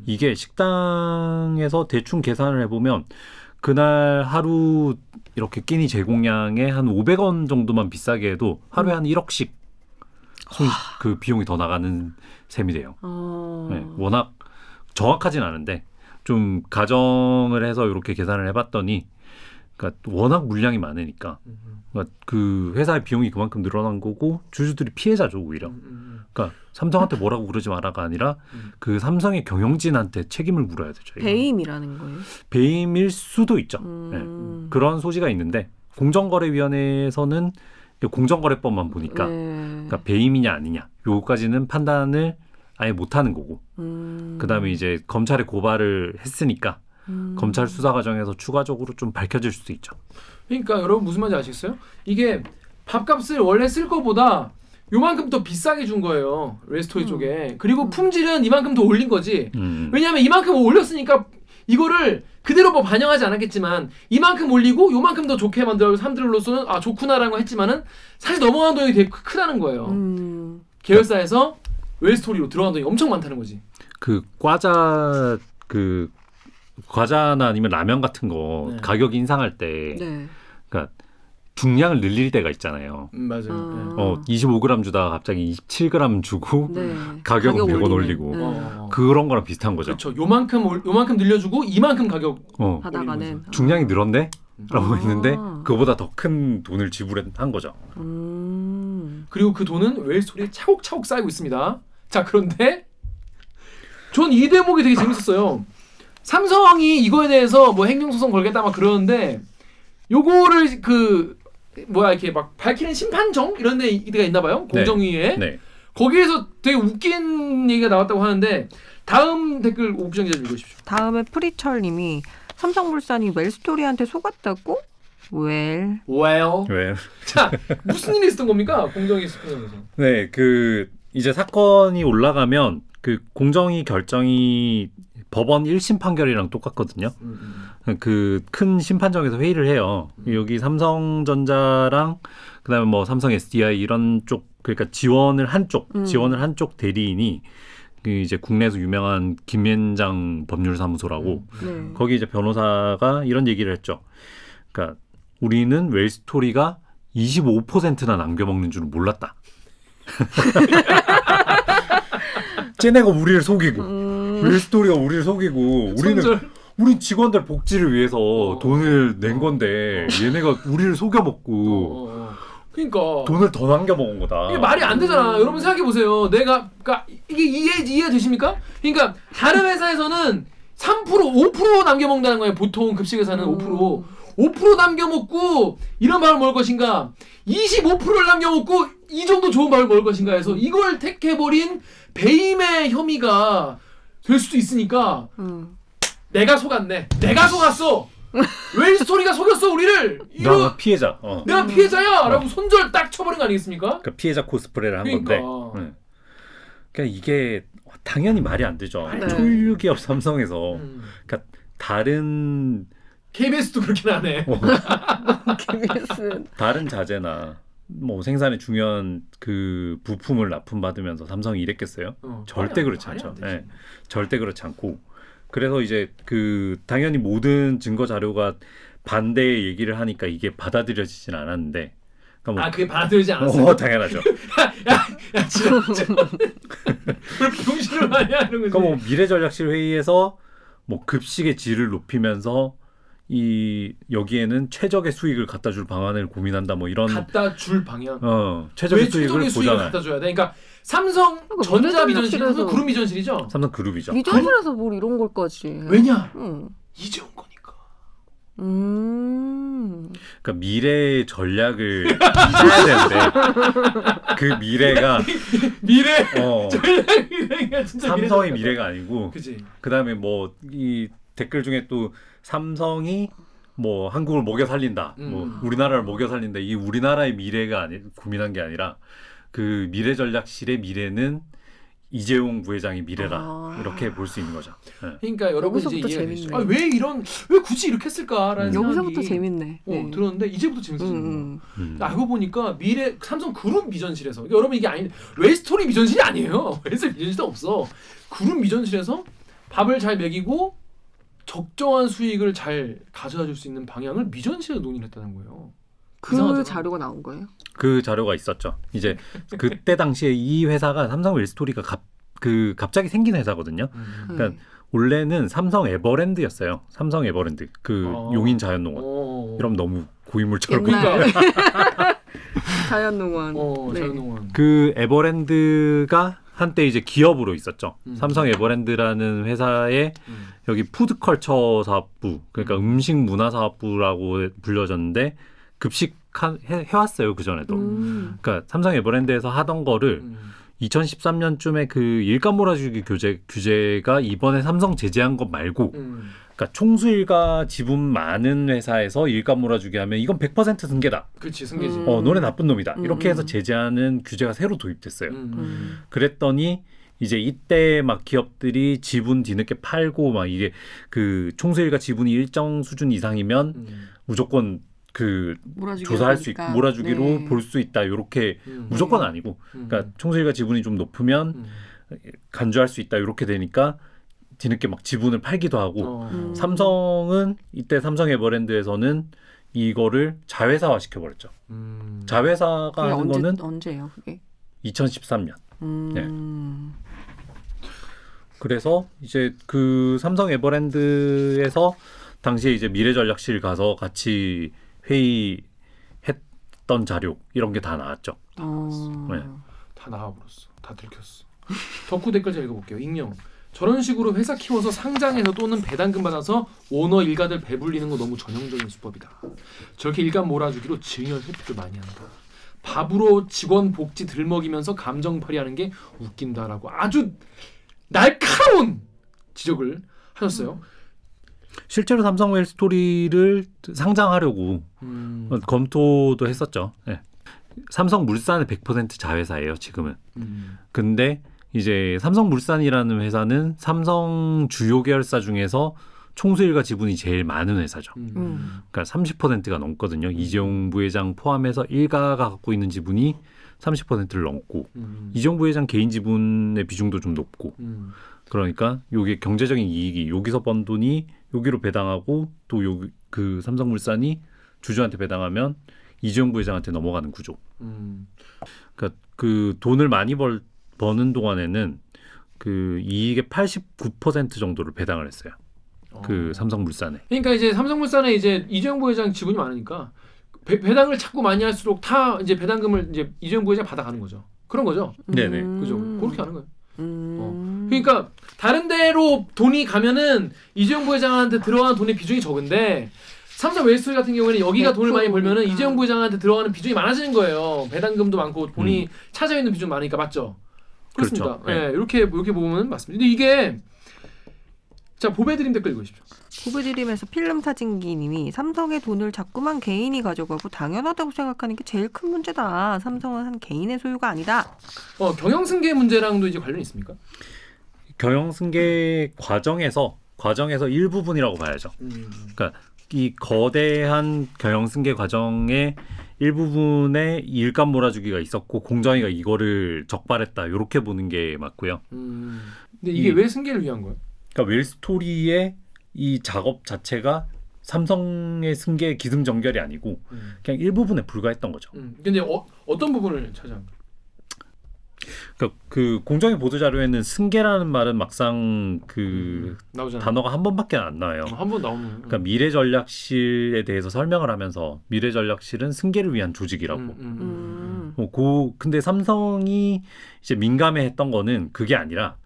이게 식당에서 대충 계산을 해보면 그날 하루 이렇게 끼니 제공량에 한 500원 정도만 비싸게 해도 하루에 한 1억씩 그 비용이 더 나가는 셈이 돼요. 네, 워낙 정확하진 않은데 좀 가정을 해서 이렇게 계산을 해봤더니, 그러니까 워낙 물량이 많으니까 그러니까 그 회사의 비용이 그만큼 늘어난 거고 주주들이 피해자죠 오히려. 그러니까 삼성한테 뭐라고 그러지 마라가 아니라 그 삼성의 경영진한테 책임을 물어야 되죠. 이거. 배임이라는 거예요. 배임일 수도 있죠. 네. 그런 소지가 있는데 공정거래위원회에서는 공정거래법만 보니까 그러니까 배임이냐 아니냐 요까지는 판단을 아예 못하는 거고, 그다음에 이제 검찰에 고발을 했으니까 검찰 수사 과정에서 추가적으로 좀 밝혀질 수도 있죠. 그러니까 여러분 무슨 말인지 아시겠어요? 이게 밥값을 원래 쓸 거보다 요만큼 더 비싸게 준 거예요. 웰스토리 쪽에. 그리고 품질은 이만큼 더 올린 거지. 왜냐하면 이만큼 올렸으니까 이거를 그대로 뭐 반영하지 않았겠지만 이만큼 올리고 요만큼 더 좋게 만들고 사람들로서는 아 좋구나라는 거 했지만은 사실 넘어간 돈이 되게 크다는 거예요. 계열사에서 웰스토리로 들어간 돈이 엄청 많다는 거지. 그 과자나 아니면 라면 같은 거 네. 가격 인상할 때 네. 그러니까 중량을 늘릴 때가 있잖아요. 맞아요. 25g 주다가 갑자기 27g 주고 네. 가격은 100원 올리는. 올리고 네. 그런 거랑 비슷한 거죠. 그렇죠. 요만큼 늘려주고 이만큼 가격 하다가는 중량이 늘었네? 라고 아. 했는데 그거보다 더 큰 돈을 지불한 거죠. 그리고 그 돈은 웰스토리에 차곡차곡 쌓이고 있습니다. 자 그런데 전 이 대목이 되게 재밌었어요. 삼성이 이거에 대해서 뭐 행정소송 걸겠다 막 그러는데 요거를 이렇게 막 밝히는 심판정 이런 데가 있나 봐요. 공정위에. 네. 거기에서 되게 웃긴 얘기가 나왔다고 하는데 다음 댓글 옥정 기자 읽으십시오. 다음에 프리철님이 삼성물산이 웰스토리한테 속았다고? 웰. Well. 왜? 자 무슨 일이 있었던 겁니까? 공정위 심판정에서. 네, 이제 사건이 올라가면 그 공정위 결정이 법원 1심 판결이랑 똑같거든요. 그 큰 심판정에서 회의를 해요. 여기 삼성전자랑 그다음에 뭐 삼성 SDI 이런 쪽 그러니까 지원을 한쪽 대리인이 그 이제 국내에서 유명한 김현장 법률사무소라고 네. 거기 이제 변호사가 이런 얘기를 했죠. 그러니까 우리는 웰스토리가 25%나 남겨먹는 줄은 몰랐다. 쟤네가 우리를 속이고 웰스토리가 우리를 속이고 우린 직원들 복지를 위해서 돈을 낸 건데 얘네가 우리를 속여먹고 그러니까 돈을 더 남겨먹은 거다. 이게 말이 안 되잖아. 여러분 생각해 보세요. 그러니까 이게 이해되십니까? 그러니까 다른 회사에서는 3% 5% 남겨먹는다는 거예요. 보통 급식회사는 5% 남겨먹고 이런 밥을 먹을 것인가 25%를 남겨먹고 이 정도 좋은 밥을 먹을 것인가 해서 이걸 택해버린 배임의 혐의가 될 수도 있으니까 내가 속았네. 내가 속았어. 웰스토리가 속였어 우리를. 나 피해자. 내가 피해자야 라고 손절 딱 쳐버린 거 아니겠습니까? 그러니까 피해자 코스프레를 한 그러니까. 건데. 네. 그러니까 이게 당연히 말이 안 되죠. 네. 초일기업 삼성에서 그러니까 다른 KBS도 그렇게 하네. KBS. 다른 자재나 뭐 생산에 중요한 그 부품을 납품받으면서 삼성이 이랬겠어요? 절대 그렇지 않죠. 네. 절대 그렇지 않고 그래서 이제 당연히 모든 증거 자료가 반대의 얘기를 하니까 이게 받아들여지진 않았는데 그러니까 그게 받아들이지 않았어요? 당연하죠. 야 진짜 왜 병신을 많이 하는 거지? 그러니까 뭐 미래전략실 회의에서 뭐 급식의 질을 높이면서 여기에는 최적의 수익을 갖다 줄 방안을 고민한다 뭐 이런 갖다 줄 방향. 최적의 왜 수익을 최적의 수익을 보잖아요. 갖다 줘야 돼? 그러니까 삼성 전자 미전실, 삼성 그룹 미전실이죠. 삼성 그룹이죠. 미전실에서 뭘 이런 걸까지. 왜냐? 이재용 거니까. 그러니까 미래의 전략을 잊어야 되는데 그 미래가 전략 미래가 진짜 삼성의 미래가 아니고 그지. 그다음에 뭐 이 댓글 중에 또 삼성이 뭐 한국을 먹여 살린다, 뭐 우리나라를 먹여 살린다. 이 우리나라의 미래가 고민한 게 아니라 그 미래전략실의 미래는 이재용 부회장의 미래라 이렇게 볼 수 있는 거죠. 네. 그러니까 여러분 이제 여기서부터 이해가 되죠. 재밌네. 왜 굳이 이렇게 했을까라는 여기서부터 생각이 재밌네. 들었는데 이제부터 재밌어지는 거예요. 알고 보니까 삼성 그룹 미전실에서 그러니까 여러분 이게 웰스토리 미전실이 아니에요. 웰스토리 미전실도 없어. 그룹 미전실에서 밥을 잘 먹이고 적정한 수익을 잘 가져다 줄 수 있는 방향을 미전실에서 논의를 했다는 거예요. 그 이상하잖아. 자료가 나온 거예요? 그 자료가 있었죠. 이제 그때 당시에 이 회사가 삼성 웰스토리가 갑자기 생긴 회사거든요. 그러니까 원래는 삼성 에버랜드였어요. 삼성 에버랜드 용인 자연농원. 이러면 너무 고인물처럼 옛날 자연농원. 네. 자연농원. 그 에버랜드가 한때 이제 기업으로 있었죠. 삼성 에버랜드라는 회사에 여기 푸드컬처 사업부, 그러니까 음식 문화 사업부라고 불려졌는데 급식 해왔어요 그 전에도. 그러니까 삼성 에버랜드에서 하던 거를 2013년쯤에 그 일감 몰아주기 규제가 이번에 삼성 제재한 것 말고, 그러니까 총수일가 지분 많은 회사에서 일감 몰아주기 하면 이건 100% 승계다. 그렇지, 승계지. 너네 나쁜 놈이다. 이렇게 해서 제재하는 규제가 새로 도입됐어요. 그랬더니 이제 이때 막 기업들이 지분 뒤늦게 팔고 막 이게 그 총수일가 지분이 일정 수준 이상이면 무조건 그 조사할 수 있고 몰아주기로 네. 볼 수 있다. 요렇게 무조건 아니고 그러니까 총수일가 지분이 좀 높으면 간주할 수 있다. 요렇게 되니까 뒤늦게 막 지분을 팔기도 하고 삼성은 이때 삼성 에버랜드에서는 이거를 자회사화 시켜버렸죠. 자회사가 그게 하는 거는 언제예요 그게? 2013년. 네. 그래서 이제 그 삼성 에버랜드에서 당시에 이제 미래전략실 가서 같이 회의했던 자료 이런 게 다 나왔죠. 네. 다 나와버렸어. 다 들켰어. 덕후 댓글 제가 읽어볼게요. 익명. 저런 식으로 회사 키워서 상장해서 또는 배당금 받아서 오너 일가들 배불리는 거 너무 전형적인 수법이다. 저렇게 일감 몰아주기로 증여 회피를 많이 한다. 밥으로 직원 복지 들먹이면서 감정팔이하는 게 웃긴다라고 아주 날카로운 지적을 하셨어요. 실제로 삼성 웰스토리를 상장하려고 검토도 했었죠. 네. 삼성물산의 100% 자회사예요, 지금은. 근데 이제 삼성물산이라는 회사는 삼성 주요 계열사 중에서 총수일가 지분이 제일 많은 회사죠. 그러니까 30%가 넘거든요. 이재용 부회장 포함해서 일가가 갖고 있는 지분이 30%를 넘고 이재용 부회장 개인 지분의 비중도 좀 높고 그러니까 요게 경제적인 이익이 여기서 번 돈이 여기로 배당하고 또 그 삼성물산이 주주한테 배당하면 이재용 부회장한테 넘어가는 구조. 그러니까 그 돈을 많이 버는 동안에는 그 이익의 89% 정도를 배당을 했어요. 그 삼성물산에. 그러니까 이제 삼성물산에 이제 이재용 부회장 지분이 많으니까 배당을 자꾸 많이 할수록 다 이제 배당금을 이제 이재용 부회장 받아가는 거죠. 그런 거죠. 네네. 그죠. 그렇게 하는 거예요. 그러니까 다른 데로 돈이 가면은 이재용 부회장한테 들어가는 돈의 비중이 적은데 삼성 웰스토리 같은 경우에는 여기가 돈을 많이 벌면은 이재용 부회장한테 들어가는 비중이 많아지는 거예요. 배당금도 많고 본인이 차져 있는 비중 많으니까 맞죠. 그렇습니다. 그렇죠. 네. 네, 이렇게 보면 맞습니다. 근데 이게 자 보배드림 댓글 읽으십시오. 보배드림에서 필름 사진기님이 삼성의 돈을 자꾸만 개인이 가져가고 당연하다고 생각하는 게 제일 큰 문제다. 삼성은 한 개인의 소유가 아니다. 경영승계 문제랑도 이제 관련이 있습니까? 경영승계 과정에서 일부분이라고 봐야죠. 그러니까 이 거대한 경영승계 과정의 일부분에 일감 몰아주기가 있었고 공정위가 이거를 적발했다. 이렇게 보는 게 맞고요. 근데 이게 왜 승계를 위한 거예요? 그러니까 웰스토리의 이 작업 자체가 삼성의 승계의 기승전결이 아니고 그냥 일부분에 불과했던 거죠. 근데 어떤 부분을 차지한 거예요? 그러니까 그 공정위 보도 자료에는 승계라는 말은 막상 그 나오잖아요. 단어가 한 번밖에 안 나와요. 한 번 나오는. 그러니까 미래전략실에 대해서 설명을 하면서 미래전략실은 승계를 위한 조직이라고. 근데 삼성이 이제 민감해했던 거는 그게 아니라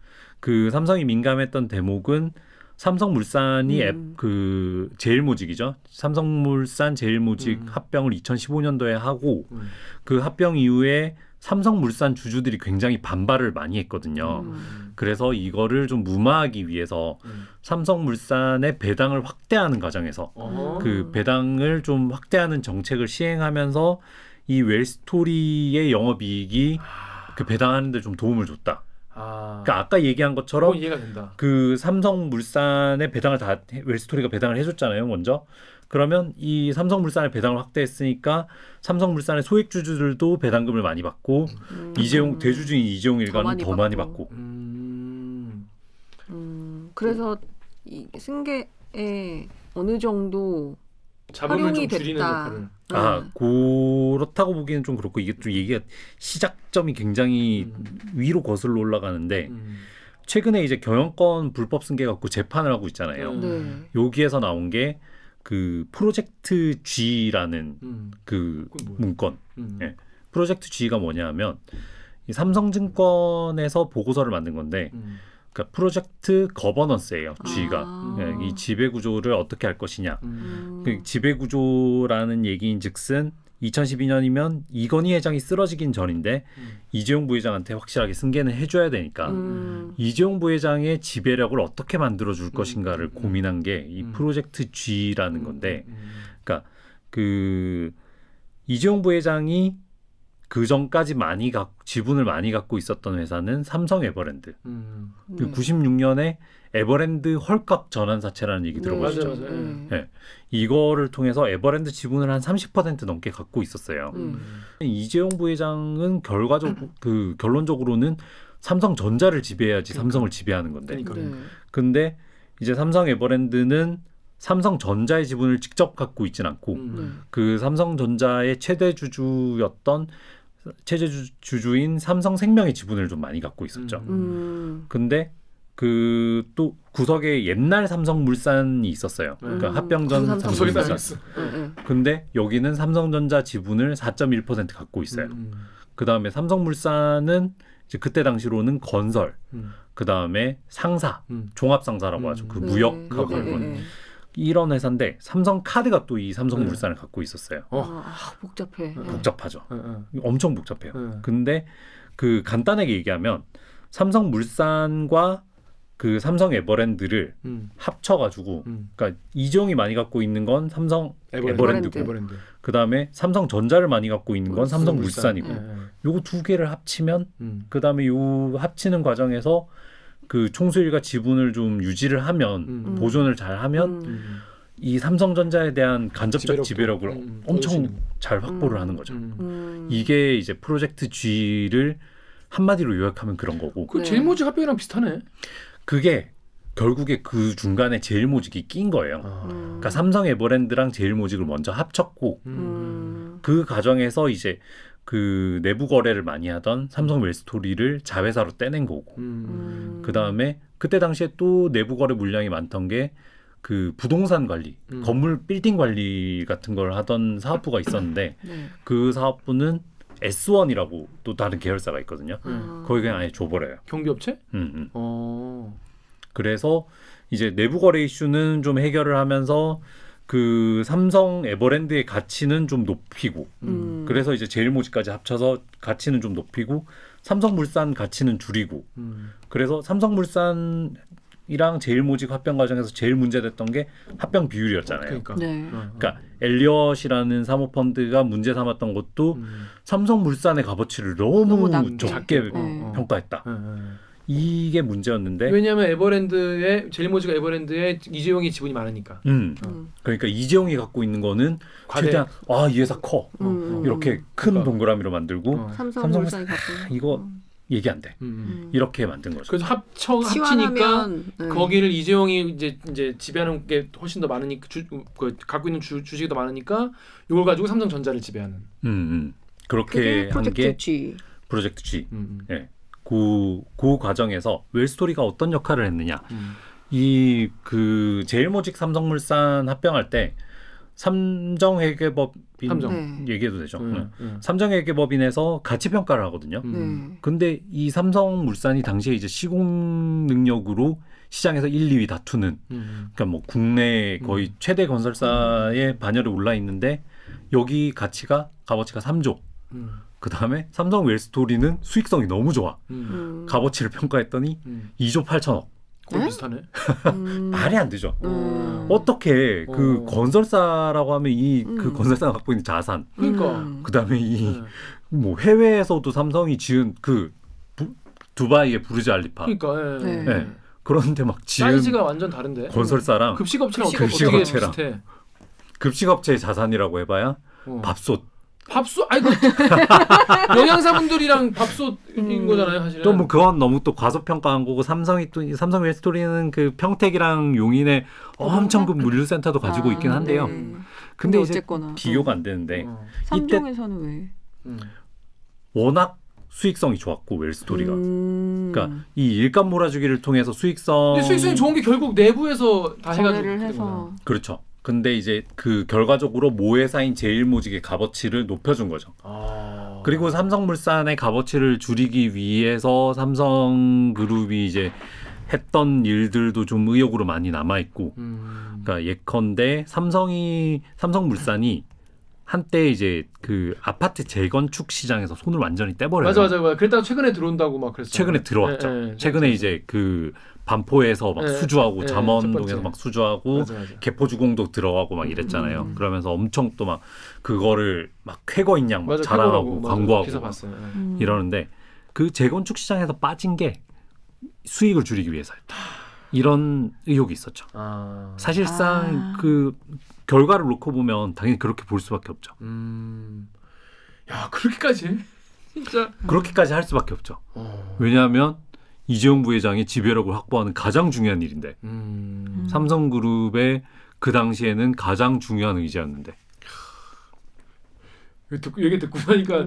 그 삼성이 민감했던 대목은 삼성물산이 그 제일모직이죠. 삼성물산 제일모직 합병을 2015년도에 하고 그 합병 이후에 삼성물산 주주들이 굉장히 반발을 많이 했거든요. 그래서 이거를 좀 무마하기 위해서 삼성물산의 배당을 확대하는 과정에서 그 배당을 좀 확대하는 정책을 시행하면서 이 웰스토리의 영업이익이 그 배당하는 데 좀 도움을 줬다. 그러니까 아까 얘기한 것처럼 이해가 된다. 그 삼성물산의 배당을 다 웰스토리가 배당을 해줬잖아요, 먼저. 그러면 이 삼성물산의 배당을 확대했으니까 삼성물산의 소액 주주들도 배당금을 많이 받고 이재용 대주주인 이재용 일가는 더 많이 받고. 그래서 이 승계에 어느 정도 자본을 활용이 좀 줄이는 됐다. 역할을. 그렇다고 보기에는 좀 그렇고 이게 좀 얘기가 시작점이 굉장히 위로 거슬러 올라가는데 최근에 이제 경영권 불법 승계 갖고 재판을 하고 있잖아요. 네. 여기에서 나온 게 그 프로젝트 G라는 그 그건 뭐예요? 문건. 예. 프로젝트 G가 뭐냐면 이 삼성증권에서 보고서를 만든 건데 그러니까 프로젝트 거버넌스예요. G가. 예, 이 지배 구조를 어떻게 할 것이냐. 그 지배 구조라는 얘기인즉슨 2012년이면 이건희 회장이 쓰러지긴 전인데 이재용 부회장한테 확실하게 승계는 해줘야 되니까 이재용 부회장의 지배력을 어떻게 만들어줄 것인가를 고민한 게 이 프로젝트 G라는 건데, 그러니까 그 이재용 부회장이 그 전까지 지분을 많이 갖고 있었던 회사는 삼성 에버랜드. 그 96년에 에버랜드 헐값 전환 사채라는 얘기 들어보셨죠? 맞아요. 네. 이거를 통해서 에버랜드 지분을 한 30% 넘게 갖고 있었어요. 이재용 부회장은 결론적으로는 삼성전자를 지배해야지 삼성을 지배하는 건데. 그러니까. 근데 이제 삼성 에버랜드는 삼성전자의 지분을 직접 갖고 있진 않고 그 삼성전자의 최대 주주인 삼성생명의 지분을 좀 많이 갖고 있었죠. 근데 그 또 구석에 옛날 삼성물산이 있었어요. 그러니까 합병전 구석에 삼성물산. 근데 여기는 삼성전자 지분을 4.1% 갖고 있어요. 그 다음에 삼성물산은 이제 그때 당시로는 건설, 그 다음에 상사, 종합상사라고 하죠. 그 무역하고 이런 이런 회사인데 삼성카드가 또 이 삼성물산을 갖고 있었어요. 복잡해. 복잡하죠. 엄청 복잡해요. 근데 그 간단하게 얘기하면 삼성물산과 그 삼성 에버랜드를 합쳐가지고, 그러니까 이재용이 많이 갖고 있는 건 삼성 에버랜드고, 그 다음에 삼성전자를 많이 갖고 있는 건 삼성물산이고, 요거 두 개를 합치면, 그 다음에 요 합치는 과정에서 그 총수일가 지분을 좀 유지를 하면, 보존을 잘 하면, 이 삼성전자에 대한 간접적 지배력을 엄청 잘 확보를 하는 거죠. 이게 이제 프로젝트 G를 한마디로 요약하면 그런 거고. 그 제일모직 합병이랑 비슷하네. 그게 결국에 그 중간에 제일모직이 낀 거예요. 그러니까 삼성 에버랜드랑 제일모직을 먼저 합쳤고 그 과정에서 이제 그 내부 거래를 많이 하던 삼성 웰스토리를 자회사로 떼낸 거고 그 다음에 그때 당시에 또 내부 거래 물량이 많던 게 그 부동산 관리, 건물 빌딩 관리 같은 걸 하던 사업부가 있었는데 그 사업부는 S1이라고 또 다른 계열사가 있거든요. 거기 그냥 아예 줘버려요. 경비업체? 그래서 이제 내부 거래 이슈는 좀 해결을 하면서 그 삼성 에버랜드의 가치는 좀 높이고 그래서 이제 제일모직까지 합쳐서 가치는 좀 높이고 삼성물산 가치는 줄이고 그래서 삼성물산이랑 제일모직 합병 과정에서 제일 문제됐던 게 합병 비율이었잖아요. 그러니까 엘리엇이라는 사모펀드가 문제 삼았던 것도 삼성물산의 값어치를 너무 적게 평가했다. 이게 문제였는데 왜냐하면 에버랜드에 제일모직과 에버랜드에 이재용이 지분이 많으니까. 그러니까 이재용이 갖고 있는 거는 최대한 이 회사 커 이렇게 큰 동그라미로 만들고 삼성물산이 갖고 이거 얘기 안 돼. 이렇게 만든 거죠. 그래서 합치니까 거기를 이재용이 이제 지배하는 게 훨씬 더 많으니까 갖고 있는 주식이 더 많으니까 이걸 가지고 삼성전자를 지배하는. 그렇게 한 게 프로젝트 G. 네. 그 과정에서 웰스토리가 어떤 역할을 했느냐. 이 그 제일모직 삼성물산 합병할 때 삼정회계법인 얘기해도 되죠. 삼정회계법인에서 가치 평가를 하거든요. 근데 이 삼성물산이 당시에 이제 시공 능력으로 시장에서 1, 2위 다투는 그러니까 뭐 국내 거의 최대 건설사의 반열에 올라 있는데 여기 값어치가 3조. 그 다음에 삼성 웰스토리는 수익성이 너무 좋아. 값어치를 평가했더니 2조 8천억. 거의 비슷하네. 말이 안 되죠. 어떻게 그 건설사라고 하면 그 건설사가 갖고 있는 자산. 그러니까. 그 다음에 뭐 해외에서도 삼성이 지은 그 두바이의 부르즈 알리파. 그러니까. 그런데 막 지은 사이즈가 완전 다른데. 건설사랑 급식업체랑 어떻게 비슷해? 급식업체의 자산이라고 해봐야 밥솥. 아이고 영양사분들이랑 밥솥인 거잖아요, 사실은. 또 뭐 그건 너무 또 과소평가한 거고 삼성 웰스토리는 그 평택이랑 용인에 엄청 그 물류센터도 가지고 있긴 한데요. 근데 이제 어쨌거나. 비교가 안 되는데 삼성에서는 왜? 워낙 수익성이 좋았고 웰스토리가. 그러니까 이 일감 몰아주기를 통해서 수익성. 근데 수익성이 좋은 게 결국 내부에서 다 거래를 해서. 그렇죠. 근데 이제 그 결과적으로 모회사인 제일모직의 값어치를 높여준 거죠. 그리고 삼성물산의 값어치를 줄이기 위해서 삼성그룹이 이제 했던 일들도 좀 의욕으로 많이 남아 있고, 그러니까 예컨대 삼성물산이 한때 이제 그 아파트 재건축 시장에서 손을 완전히 떼버려요. 맞아. 그랬다가 최근에 들어온다고 막 그랬어요. 최근에 들어왔죠. 네, 최근에 이제 그 반포에서 막 수주하고 네, 잠원동에서 첫 번째. 막 수주하고 맞아. 개포주공도 들어가고 막 이랬잖아요. 그러면서 엄청 또 막 그거를 막 쾌거인 양 막 맞아, 자랑하고 쾌거라고, 광고하고 기사 막 봤어요. 이러는데 그 재건축 시장에서 빠진 게 수익을 줄이기 위해서였다. 이런 의혹이 있었죠. 아. 사실상 그 결과를 놓고 보면 당연히 그렇게 볼 수밖에 없죠. 야, 그렇게까지 해? 진짜. 그렇게까지 할 수밖에 없죠. 어. 왜냐하면 이재용 부회장이 지배력을 확보하는 가장 중요한 일인데 삼성그룹의 그 당시에는 가장 중요한 의지였는데 얘기 듣고 나니까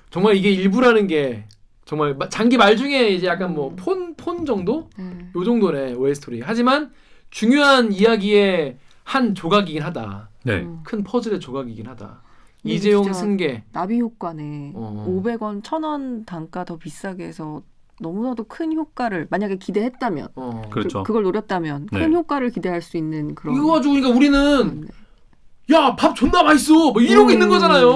정말 이게 일부라는 게 정말 장기 말 중에 이제 약간 뭐 폰 정도? 요 정도네 OS토리. 하지만 중요한 이야기의 한 조각이긴 하다. 네. 큰 퍼즐의 조각이긴 하다. 이게 이재용 진짜 승계. 나비 효과네. 어. 500원, 1000원 단가 더 비싸게 해서 너무나도 큰 효과를 만약에 기대했다면 그렇죠. 그걸 노렸다면 네. 큰 효과를 기대할 수 있는 그런 이거 가지고 그러니까 우리는 네. 야, 밥 존나 맛있어. 뭐 이러고 있는 거잖아요.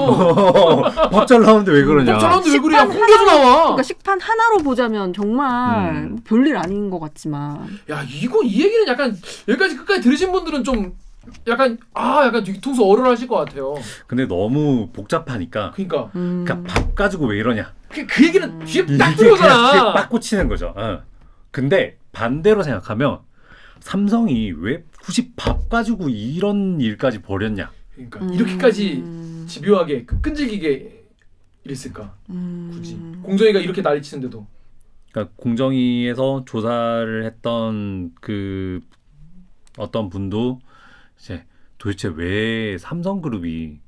밥 잘 나오는데 왜 그러냐? 밥 잘하는데 왜 그래? 야, 식판 홍겨도 나와. 그러니까 식판 하나로 보자면 정말 별일 아닌 것 같지만 야, 이 얘기는 약간 여기까지 끝까지 들으신 분들은 좀 약간 약간 뒤통수 얼얼하실 것 같아요. 근데 너무 복잡하니까 그러니까 그러니까 밥 가지고 왜 이러냐? 그 얘기는 뒤에 딱 이게 그냥 뒤에 들어오잖아. 딱 꽂히는 거죠. 근데 반대로 생각하면 삼성이 왜 굳이 밥 가지고 이런 일까지 벌였냐? 그러니까 이렇게까지 집요하게 끈질기게 이랬을까? 굳이 공정위가 이렇게 난리치는데도. 그러니까 공정위에서 조사를 했던 그 어떤 분도 이제 도대체 왜 삼성그룹이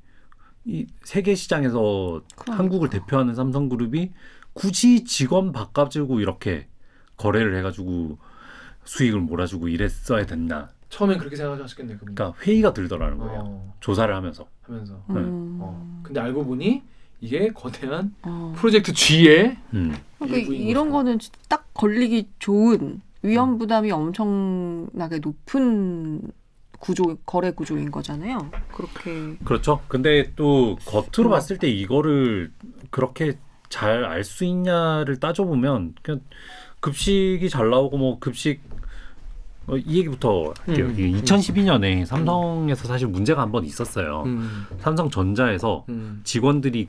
이 세계 시장에서 한국을 대표하는 삼성그룹이 굳이 직원 밥 가지고 이렇게 거래를 해가지고 수익을 몰아주고 이랬어야 됐나? 처음엔 그렇게 생각하셨겠네. 그분. 그러니까 회의가 들더라는 거예요. 조사를 하면서. 하면서. 음. 근데 알고 보니 이게 거대한 어. 프로젝트 G의 그러니까 일부인 이런 것이다. 거는 딱 걸리기 좋은 위험 부담이 엄청나게 높은 거래 구조인 거잖아요. 그렇게 그렇죠. 근데 또 겉으로 봤을 때 이거를 그렇게 잘 알 수 있냐를 따져보면 그냥 급식이 잘 나오고 뭐 급식 이 얘기부터 할게요. 2012년에 삼성에서 사실 문제가 한 번 있었어요. 삼성전자에서 직원들이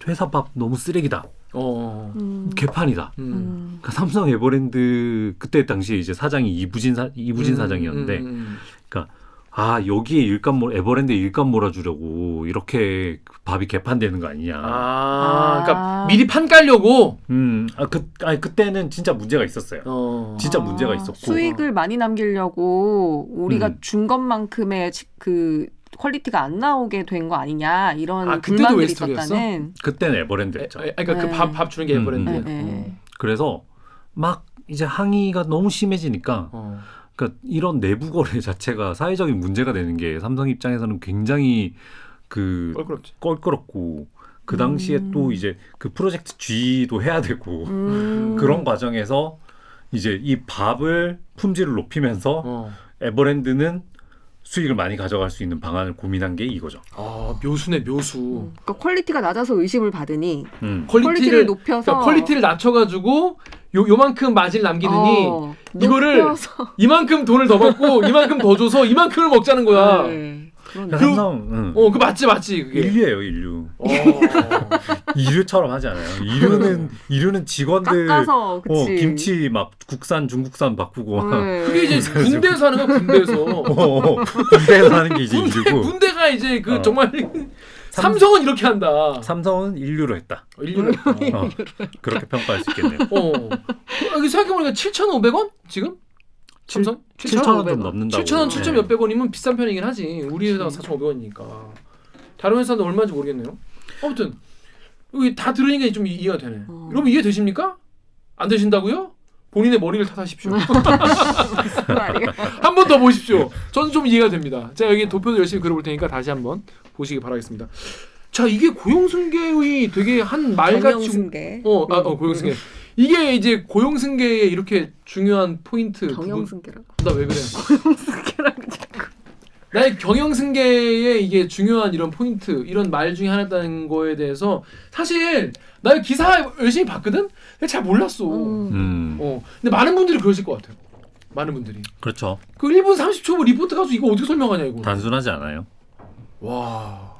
회사 밥 너무 쓰레기다. 개판이다. 그러니까 삼성 에버랜드 그때 당시에 이제 사장이 이부진 사장이었는데, 그러니까 여기에 에버랜드 일감 몰아주려고 이렇게 밥이 개판되는 거 아니냐. 그러니까 미리 판 깔려고. 그때는 진짜 문제가 있었어요. 진짜 문제가 있었고. 수익을 많이 남기려고 우리가 준 것만큼의 그 퀄리티가 안 나오게 된 거 아니냐 이런 그때도 불만들이 웨스트리였어? 있었다는. 그때는 에버랜드였죠. 그러니까 그 밥 주는 게 에버랜드야. 그래서 막 이제 항의가 너무 심해지니까. 그러니까 이런 내부 거래 자체가 사회적인 문제가 되는 게 삼성 입장에서는 굉장히 껄끄럽고 그 당시에 또 이제 그 프로젝트 G도 해야 되고 그런 과정에서 이제 이 밥을 품질을 높이면서 에버랜드는 수익을 많이 가져갈 수 있는 방안을 고민한 게 이거죠. 묘수네 묘수. 그러니까 퀄리티가 낮아서 의심을 받으니 퀄리티를 높여서 그러니까 퀄리티를 낮춰가지고 요만큼 마진을 남기느니 이거를 높여서. 이만큼 돈을 더 받고 이만큼 더 줘서 이만큼을 먹자는 거야. 네. 그러니까 삼성 그 맞지 그게. 인류예요, 인류. 인류처럼 하지 않아요. 인류는 직원들 깎아서 그치. 김치 막 국산 중국산 바꾸고 막 그게 이제 군대에서 하는 거야. 군대에서. 군대에서 하는 게 이제 인류고. 군대가 이제 정말 삼성은 이렇게 한다. 삼성은 인류로 했다. 인류로 했다. 그렇게 평가할 수 있겠네요. 여기 생각해보니까 7,500원 지금? 삼성? 7,000원 좀 넘는다고. 7,000원, 7,000 몇백 원이면 비싼 편이긴 하지. 우리 회사가 4,500원이니까. 다른 회사는 얼마인지 모르겠네요. 아무튼 여기 다 들으니까 좀 이해가 되네. 여러분 이해 되십니까? 안 되신다고요? 본인의 머리를 탓하십시오. 한 번 더 보십시오. 저는 좀 이해가 됩니다. 제가 여기 도표도 열심히 그려볼 테니까 다시 한번 보시기 바라겠습니다. 자, 이게 고용승계의 되게 한 말같이 정영승계. 고용승계. 이게 이제 고용승계의 이렇게 중요한 포인트. 정영승계라고. 나 왜 그래? 고용승계라고 자꾸. 나의 경영승계의 이게 중요한 이런 포인트, 이런 말 중에 하나였다는 거에 대해서 사실 나 기사 열심히 봤거든? 근데 잘 몰랐어. 근데 많은 분들이 그러실 것 같아요. 많은 분들이. 그렇죠. 그 1분 30초 리포트 가지고 이거 어떻게 설명하냐 이거. 단순하지 않아요. 와.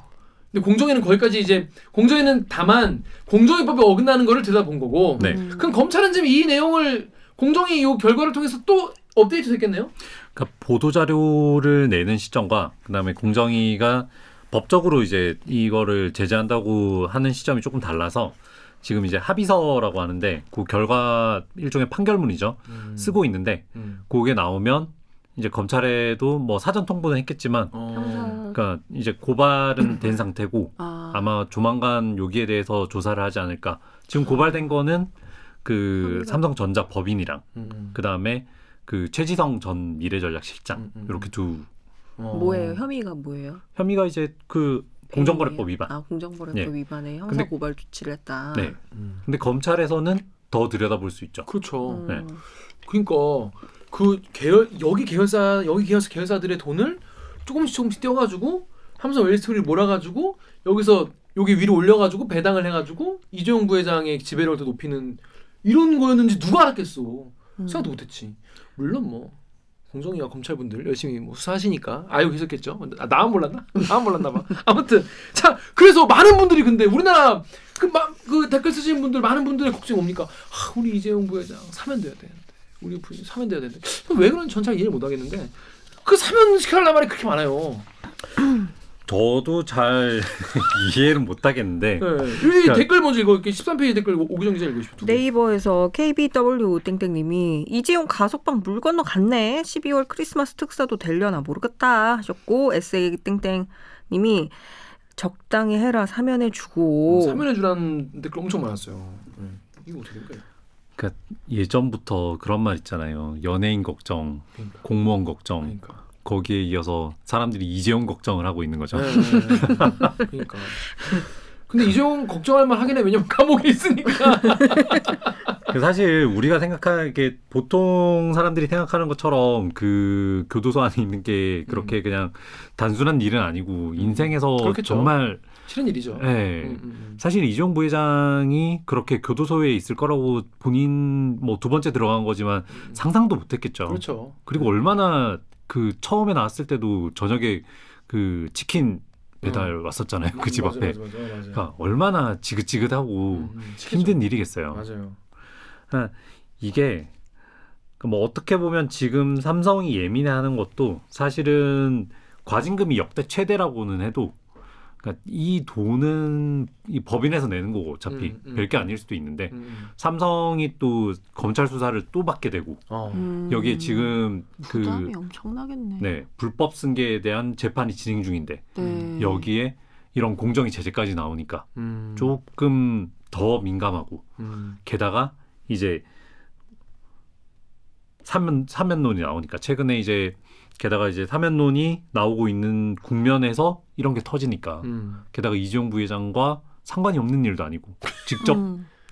근데 공정위는 거기까지 이제 공정위는 다만 공정위법에 어긋나는 거를 들여다본 거고. 네. 그럼 검찰은 지금 이 내용을 공정위 이 결과를 통해서 또 업데이트 됐겠네요? 그러니까 보도 자료를 내는 시점과 그다음에 공정위가 법적으로 이제 이거를 제재한다고 하는 시점이 조금 달라서 지금 이제 합의서라고 하는데 그 결과 일종의 판결문이죠. 쓰고 있는데 그게 나오면 이제 검찰에도 뭐 사전 통보는 했겠지만 그러니까 이제 고발은 된 상태고 아마 조만간 여기에 대해서 조사를 하지 않을까. 지금 고발된 거는 그 삼성전자 법인이랑 그다음에 그 최지성 전 미래전략실장 이렇게 두 뭐예요? 혐의가 뭐예요? 혐의가 이제 그 공정거래법 위반. 아, 공정거래법 예. 위반에 형사 근데- 고발 조치를 했다. 네. 근데 검찰에서는 더 들여다볼 수 있죠. 그렇죠. 네. 그러니까 그 여기 계열사들의 돈을 조금씩 떼어가지고 삼성 웰스토리를 몰아가지고 여기서 여기 위로 올려가지고 배당을 해가지고 이재용 부회장의 지배력을 더 높이는 이런 거였는지 누가 알았겠어. 생각도 못했지. 물론 뭐 공정위와 검찰분들 열심히 뭐 수사하시니까 알고 계셨겠죠. 나만 몰랐나? 나만 몰랐나 봐. 아무튼 자 그래서 많은 분들이 근데 우리나라 그 댓글 쓰시는 분들 많은 분들의 걱정이 뭡니까? 우리 이재용 부회장 사면돼야 되는데 우리 부인 사면돼야 되는데 왜 그런지 전 잘 이해를 못하겠는데 그 사면시켜달라는 말이 그렇게 많아요. 저도 잘 이해를 못하겠는데 네. 여기 댓글 먼저 이거 13페이지 댓글 오기정 기자 읽으십시오. 네이버에서 KBW 땡땡님이 이재용 가석방 물 건너 갔네. 12월 크리스마스 특사도 되려나 모르겠다 하셨고 SA 땡땡님이 적당히 해라 사면해주고 사면해주라는 댓글 엄청 많았어요. 이거 어떻게 된 거예요? 그러니까 예전부터 그런 말 있잖아요. 연예인 걱정, 그러니까. 공무원 걱정. 그러니까. 거기에 이어서 사람들이 이재용 걱정을 하고 있는 거죠. 네. 그러니까. 근데 이재용 걱정할 만 하긴 해. 왜냐면 감옥에 있으니까. 사실 우리가 생각하게 보통 사람들이 생각하는 것처럼 그 교도소 안에 있는 게 그렇게 그냥 단순한 일은 아니고 인생에서 그렇겠죠. 정말 싫은 일이죠. 네. 사실 이재용 부회장이 그렇게 교도소에 있을 거라고 본인 뭐 두 번째 들어간 거지만 상상도 못했겠죠. 그렇죠. 그리고 얼마나 그 처음에 나왔을 때도 저녁에 그 치킨 배달 왔었잖아요. 그 집 앞에. 맞아. 그러니까 얼마나 지긋지긋하고 힘든 일이겠어요. 맞아요. 이게 뭐 어떻게 보면 지금 삼성이 예민해하는 것도 사실은 과징금이 역대 최대라고는 해도 그러니까 이 돈은 이 법인에서 내는 거고 어차피 별게 아닐 수도 있는데 삼성이 또 검찰 수사를 또 받게 되고 여기에 지금 부담이 엄청나겠네. 네, 불법 승계에 대한 재판이 진행 중인데 네. 여기에 이런 공정위 제재까지 나오니까 조금 더 민감하고 게다가 이제 사면론이 나오니까 최근에 이제 게다가 이제 사면론이 나오고 있는 국면에서 이런 게 터지니까 게다가 이재용 부회장과 상관이 없는 일도 아니고 직접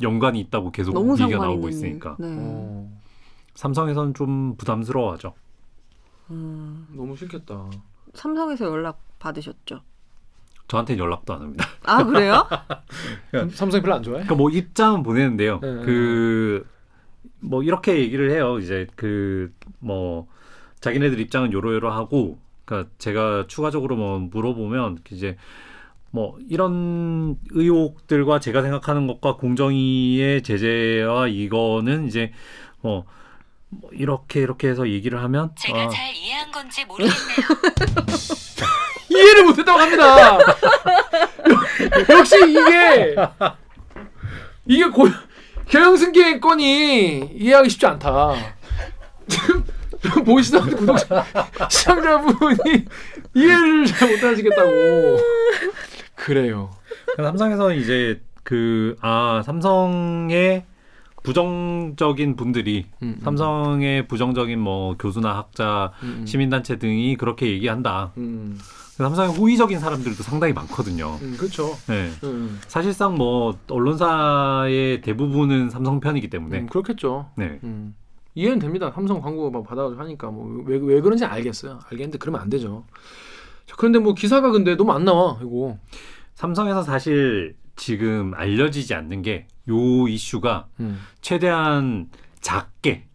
연관이 있다고 계속 너무 얘기가 상관 나오고 있는 있으니까 네. 삼성에서는 좀 부담스러워하죠. 너무 싫겠다. 삼성에서 연락 받으셨죠? 저한테 연락도 안 합니다. 아 그래요? 삼성이 별로 안 좋아해? 그러니까 뭐 입장은 보내는데요. 네. 그 뭐 이렇게 얘기를 해요. 이제 그 뭐 자기네들 입장은 요러요러하고, 그러니까 제가 추가적으로 뭐 물어보면 이제 뭐 이런 의혹들과 제가 생각하는 것과 공정위의 제재와 이거는 이제 뭐 이렇게 해서 얘기를 하면 제가 잘 이해한 건지 모르겠네요. 이해를 못했다고 합니다. 역시 이게 경영승계 건이 이해하기 쉽지 않다. 지금 보시던 구독자 시청자분이 이해를 잘 못하시겠다고. 그래요. 삼성에서는 이제 삼성의 부정적인 분들이 삼성의 부정적인 뭐 교수나 학자, 시민단체 등이 그렇게 얘기한다. 삼성의 호의적인 사람들도 상당히 많거든요. 그렇죠. 네. 사실상 뭐 언론사의 대부분은 삼성 편이기 때문에 그렇겠죠. 네. 이해는 됩니다. 삼성 광고 막 받아가지고 하니까 뭐 왜 그런지 알겠어요. 알겠는데 그러면 안 되죠. 자, 그런데 뭐 기사가 근데 너무 안 나와 이거. 삼성에서 사실 지금 알려지지 않는 게 요 이슈가 최대한 작게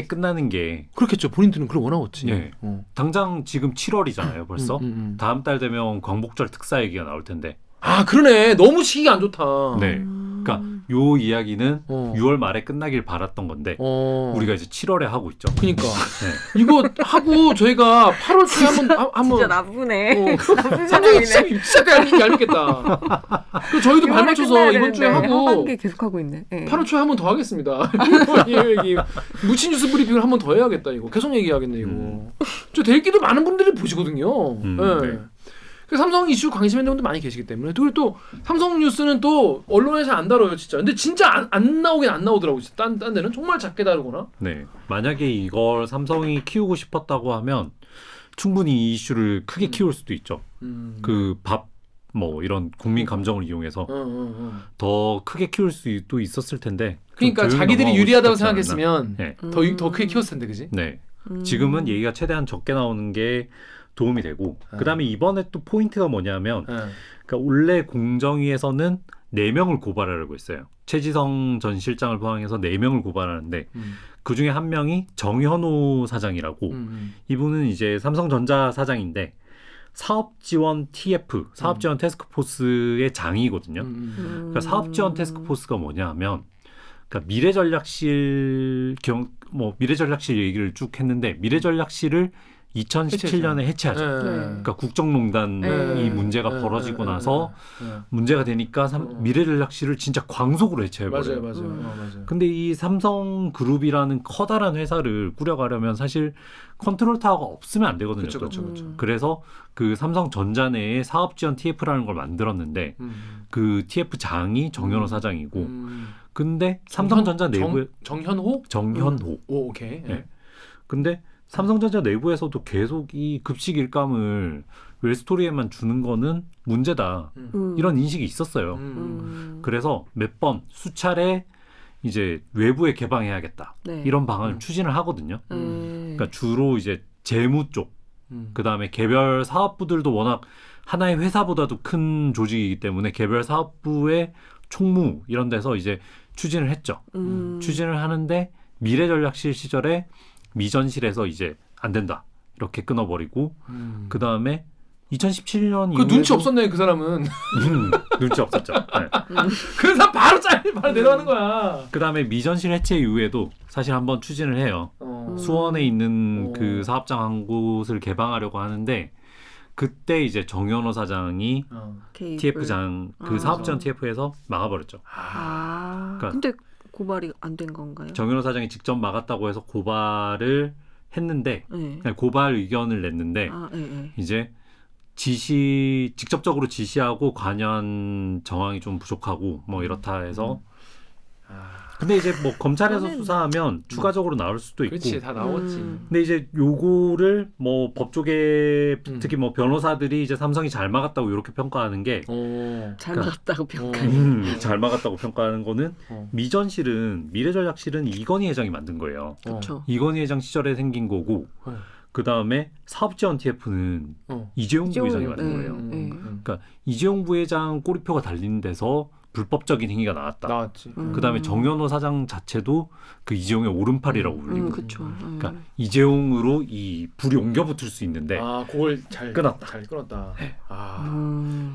끝나는 게 그렇겠죠. 본인들은 그걸 원하겠지. 예. 당장 지금 7월이잖아요. 벌써 다음 달 되면 광복절 특사 얘기가 나올 텐데. 아 그러네. 너무 시기가 안 좋다. 네. 그러니까 요 이야기는 6월 말에 끝나길 바랐던 건데 우리가 이제 7월에 하고 있죠. 그러니까 네. 이거 하고 저희가 8월 초에 한번 진짜 나쁘네. 나쁜 삼성이 사람이네. 진짜 얄밉겠다. 그 저희도 발 맞춰서 이번 주에 하고 하반기 계속 하고 있네. 네. 8월 초에 한 번 더 하겠습니다. 얘기 무친 뉴스 브리핑을 한 번 더 해야겠다 이거. 계속 얘기하겠네 이거. 저 대기도 많은 분들이 보시거든요. 네. 그 삼성 이슈 관심있는 분들 많이 계시기 때문에 그리고 또 삼성 뉴스는 또 언론에서 안 다뤄요 진짜. 근데 진짜 안 나오긴 안 나오더라고. 딴 데는 정말 작게 다루거나. 네. 만약에 이걸 삼성이 키우고 싶었다고 하면 충분히 이 이슈를 크게 키울 수도 있죠. 그 밥 뭐 이런 국민 감정을 이용해서 더 크게 키울 수도 있었을 텐데. 그러니까 자기들이 유리하다고 생각했으면 네. 더 크게 키웠을 텐데 그지? 네. 지금은 얘기가 최대한 적게 나오는 게 도움이 되고 그다음에 이번에 또 포인트가 뭐냐면 그러니까 원래 공정위에서는 4명을 고발하려고 했어요. 최지성 전 실장을 포함해서 4명을 고발하는데 그중에 한 명이 정현호 사장이라고 이분은 이제 삼성전자 사장인데 사업지원 TF, 사업지원 태스크포스의 장이거든요. 그러니까 사업지원 태스크포스가 뭐냐 하면 그러니까 미래전략실 미래전략실 얘기를 쭉 했는데 미래전략실을 2017년에 해체하죠. 그러니까 국정농단이 문제가 벌어지고 나서 문제가 되니까 미래전략실을 진짜 광속으로 해체해버려요. 맞아요. 근데 이 삼성그룹이라는 커다란 회사를 꾸려가려면 사실 컨트롤 타워가 없으면 안 되거든요. 그렇죠. 그래서 그 삼성전자 내에 사업지원 TF라는 걸 만들었는데 그 TF 장이 정현호 사장이고 근데 삼성전자 내부에 정현호? 오, 오케이. 네. 근데 삼성전자 내부에서도 계속 이 급식 일감을 웰스토리에만 주는 거는 문제다. 이런 인식이 있었어요. 그래서 몇 번 수차례 이제 외부에 개방해야겠다. 네. 이런 방안을 추진을 하거든요. 그러니까 주로 이제 재무 쪽, 그다음에 개별 사업부들도 워낙 하나의 회사보다도 큰 조직이기 때문에 개별 사업부의 총무 이런 데서 이제 추진을 했죠. 추진을 하는데 미래전략실 시절에 미전실에서 이제 안 된다 이렇게 끊어버리고 그 다음에 2017년 그 눈치 없었네 그 사람은. 눈치 없었죠. 네. 그 사람 바로 바로 내려가는 거야. 그 다음에 미전실 해체 이후에도 사실 한번 추진을 해요. 수원에 있는 그 사업장 한 곳을 개방하려고 하는데 그때 이제 정현호 사장이 TF장 그 사업지원 TF에서 막아버렸죠. 그러니까 근데 고발이 안 된 건가요? 정현호 사장이 직접 막았다고 해서 고발을 했는데 그냥 고발 의견을 냈는데 이제 직접적으로 지시하고 관여한 정황이 좀 부족하고 뭐 이렇다 해서 근데 이제 뭐 검찰에서 수사하면 추가적으로 나올 수도 있고 그렇지 다 나오지. 근데 이제 요거를 뭐 법조계 특히 뭐 변호사들이 이제 삼성이 잘 막았다고 이렇게 평가하는 게 잘 막았다고 잘 막았다고 평가하는 거는 미전실은 미래전략실은 이건희 회장이 만든 거예요. 그렇죠. 이건희 회장 시절에 생긴 거고 그 다음에 사업지원 TF는 이재용 부회장이 만든 거예요. 그러니까 이재용 부회장 꼬리표가 달리는 데서 불법적인 행위가 나왔지. 그 다음에 정현호 사장 자체도 그 이재용의 오른팔이라고 불리고. 그러니까 이재용으로 이 불이 옮겨 붙을 수 있는데. 그걸 잘 끊었다. 네.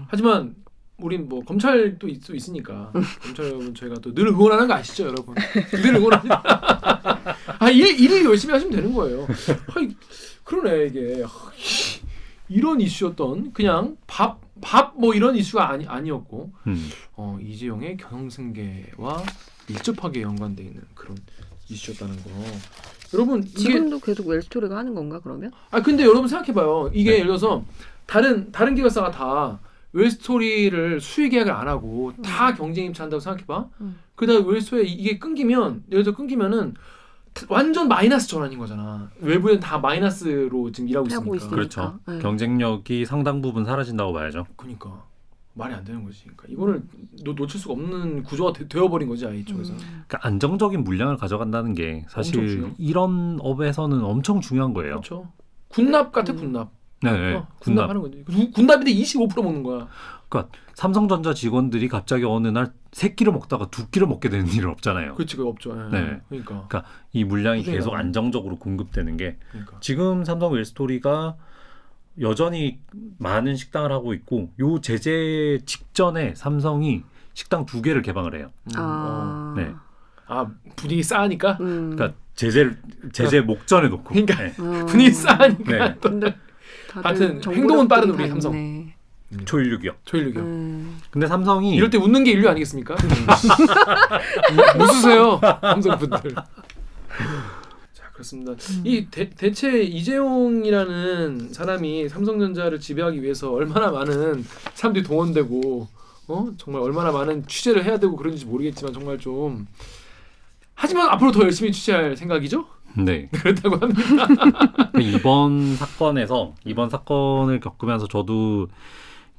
하지만 우린 뭐 검찰도 있으니까 검찰 여러분 저희가 또 늘 응원하는 거 아시죠, 여러분? 늘 응원합니다. 일 열심히 하시면 되는 거예요. 그러네 이게. 이런 이슈였던 그냥 밥 뭐 이런 이슈가 아니었고 이재용의 경영승계와 밀접하게 연관돼 있는 그런 이슈였다는 거. 여러분 지금도 계속 웰스토리가 하는 건가 그러면? 근데 여러분 생각해봐요. 이게 예를 들어서 다른 계열사가 다 웰스토리를 수의 계약을 안 하고 다 경쟁 입찰한다고 생각해봐. 그다음에 웰스토리 이게 예를 들어 끊기면은 완전 마이너스 전환인 거잖아. 외부엔 다 마이너스로 지금 일하고 있으니까. 그렇죠. 경쟁력이 상당 부분 사라진다고 봐야죠. 그러니까 말이 안 되는 거지. 그러니까 이거를 놓칠 수가 없는 구조가 되어버린 거지 이쪽에서. 그러니까 안정적인 물량을 가져간다는 게 엄청 사실 중요해요. 이런 업에서는 엄청 중요한 거예요. 그렇죠. 군납 같아 군납. 네, 군납. 군납하는 거지. 군납인데 25% 먹는 거야. 그러니까 삼성전자 직원들이 갑자기 어느 날 3끼를 먹다가 2끼를 먹게 되는 일은 없잖아요. 그렇지, 그거 없죠. 네. 그러니까. 이 물량이 꾸준히 계속 나가요. 안정적으로 공급되는 게 그러니까. 지금 삼성 웰스토리가 여전히 많은 식당을 하고 있고 요 제재 직전에 삼성이 식당 2개를 개방을 해요. 네. 분위기 싸니까. 그러니까 제재 목전에 놓고. 그러니까. 네. 분위기 싸니까. 네. 근데 하여튼 행동은 빠른 우리 삼성. 초일류기업. 초일류교. 근데 삼성이 이럴 때 웃는 게 인류 아니겠습니까? 웃으세요, 삼성 분들. 자, 그렇습니다. 이 대체 이재용이라는 사람이 삼성전자를 지배하기 위해서 얼마나 많은 사람들이 동원되고 정말 얼마나 많은 취재를 해야 되고 그런지 모르겠지만 정말 좀 하지만 앞으로 더 열심히 취재할 생각이죠? 네. 그렇다고 합니다. 이번 사건을 겪으면서 저도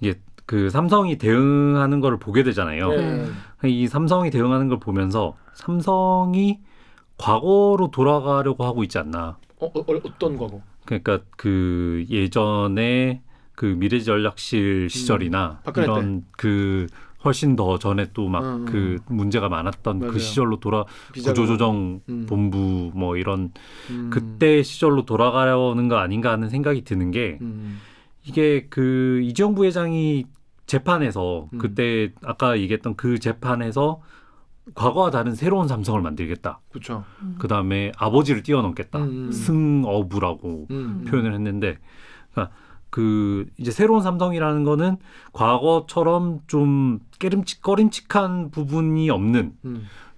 이게 그 삼성이 대응하는 걸 보게 되잖아요. 네. 이 삼성이 대응하는 걸 보면서 삼성이 과거로 돌아가려고 하고 있지 않나. 어떤 과거? 그러니까 그 예전에 그 미래전략실 시절이나 박근혜 이런 그 훨씬 더 전에 또 막 그 문제가 많았던 맞아요. 그 시절로 비자금. 구조조정 본부 뭐 이런 그때 시절로 돌아가려는 거 아닌가 하는 생각이 드는 게 이게 그 이재용 부회장이 재판에서 그때 아까 얘기했던 그 재판에서 과거와 다른 새로운 삼성을 만들겠다. 그렇죠. 그다음에 아버지를 뛰어넘겠다. 승어부라고 표현을 했는데 그러니까 그 이제 새로운 삼성이라는 거는 과거처럼 좀 꺼림칙한 부분이 없는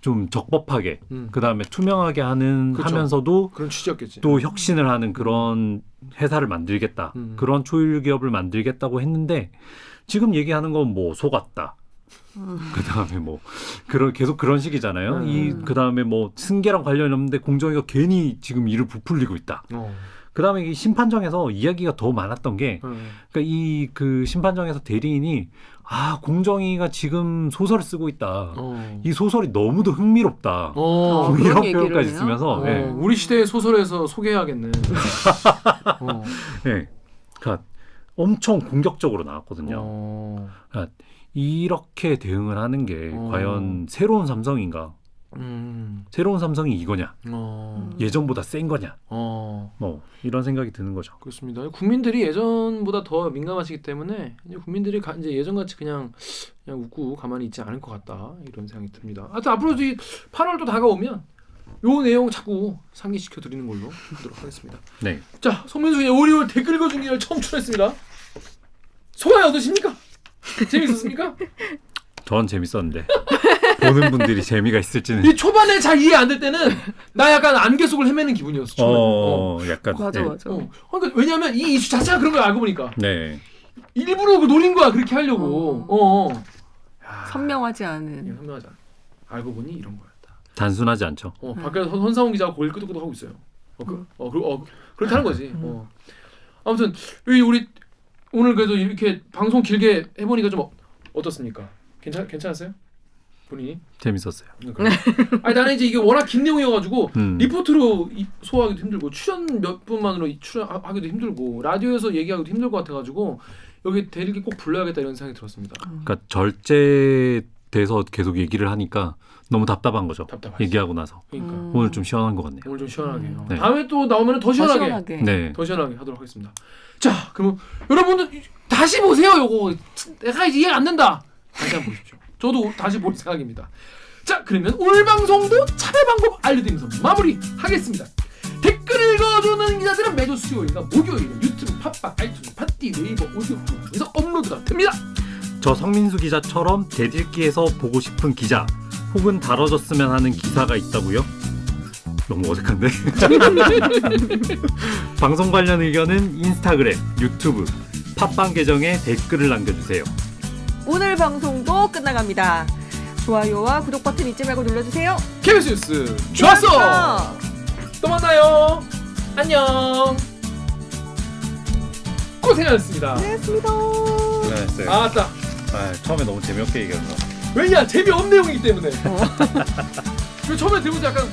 좀 적법하게 그다음에 투명하게 그쵸. 하면서도 그런 취지였겠지. 또 혁신을 하는 그런 회사를 만들겠다. 그런 초일 기업을 만들겠다고 했는데 지금 얘기하는 건 뭐 속았다. 그다음에 뭐 계속 그런 식이잖아요. 그다음에 뭐 승계랑 관련이 없는데 공정위가 괜히 지금 이를 부풀리고 있다. 그다음에 이 심판정에서 이야기가 더 많았던 게 그러니까 이 그 심판정에서 대리인이 공정위가 지금 소설을 쓰고 있다. 이 소설이 너무도 흥미롭다. 그런 이런 얘기를 표현까지 해요? 쓰면서 예. 우리 시대의 소설에서 소개해야겠네. 예. 그러니까 엄청 공격적으로 나왔거든요. 그러니까 이렇게 대응을 하는 게 과연 새로운 삼성인가? 새로운 삼성이 이거냐? 예전보다 센 거냐? 뭐 이런 생각이 드는 거죠. 그렇습니다. 국민들이 예전보다 더 민감하시기 때문에 이제 국민들이 이제 예전같이 그냥 웃고 가만히 있지 않을 것 같다 이런 생각이 듭니다. 하여튼 앞으로 이 8월도 다가오면 요 내용 자꾸 상기시켜 드리는 걸로 하도록 하겠습니다. 네. 자, 송민수의 오리올 댓글 읽어준 기를 처음 출연했습니다. 소감이 어떠십니까? 재밌었습니까? 전 재밌었는데 보는 분들이 재미가 있을지는. 이 초반에 잘 이해 안 될 때는 나 약간 안개 속을 헤매는 기분이었어. 초반에. 약간. 맞아 네. 맞아. 그러니까 왜냐하면 이 이슈 자체가 그런 걸 알고 보니까 네. 일부러 노린 거야 그렇게 하려고. 선명하지 않은. 선명하지 않아. 알고 보니 이런 거였다. 단순하지 않죠. 밖에서 헌상훈 기자가 고개를 끄덕끄덕 하고 있어요. 그렇다는 거지. 아무튼 우리 오늘 그래도 이렇게 방송 길게 해보니까 좀 어떻습니까? 괜찮았어요? 본인이? 재밌었어요. 아니 나는 이제 이게 워낙 긴 내용이어가지고 음. 리포트로 소화하기도 힘들고 출연 몇 분만으로 출연하기도 힘들고 라디오에서 얘기하기도 힘들 것 같아가지고 여기 대리기 꼭 불러야겠다 이런 생각이 들었습니다. 그러니까 절제돼서 계속 얘기를 하니까 너무 답답한 거죠. 답답하지. 얘기하고 나서 그러니까 오늘 좀 시원한 것 같네요. 오늘 좀 시원하게. 네. 다음에 또 나오면 더 더 시원하게. 시원하게. 네. 더 시원하게 하도록 하겠습니다. 자, 그럼 여러분들 다시 보세요. 요거 내가 이제 이해 안 된다. 다시 한번 보십시오. 저도 다시 볼 생각입니다. 자, 그러면 오늘 방송도 참여 방법 알려드리면서 마무리하겠습니다. 댓글 읽어주는 기자들은 매주 수요일과 목요일에 유튜브, 팟빵, 아이튠즈, 팟띠, 네이버, 오디오북에서 업로드가 됩니다. 저 성민수 기자처럼 대들기에서 보고 싶은 기자 혹은 다뤄졌으면 하는 기사가 있다고요? 너무 어색한데? 방송 관련 의견은 인스타그램, 유튜브, 팟빵 계정에 댓글을 남겨주세요. 오늘 방송도 끝나갑니다. 좋아요와 구독 버튼 잊지 말고 눌러주세요. KBS 뉴스 좋았어. 또 만나요. 안녕. 고생하셨습니다. 고생했습니다. 고생하셨어요. 아따. 아, 처음에 너무 재미없게 얘기한 거. 왜냐 재미없는 내용이기 때문에. 그 처음에 들으면서 약간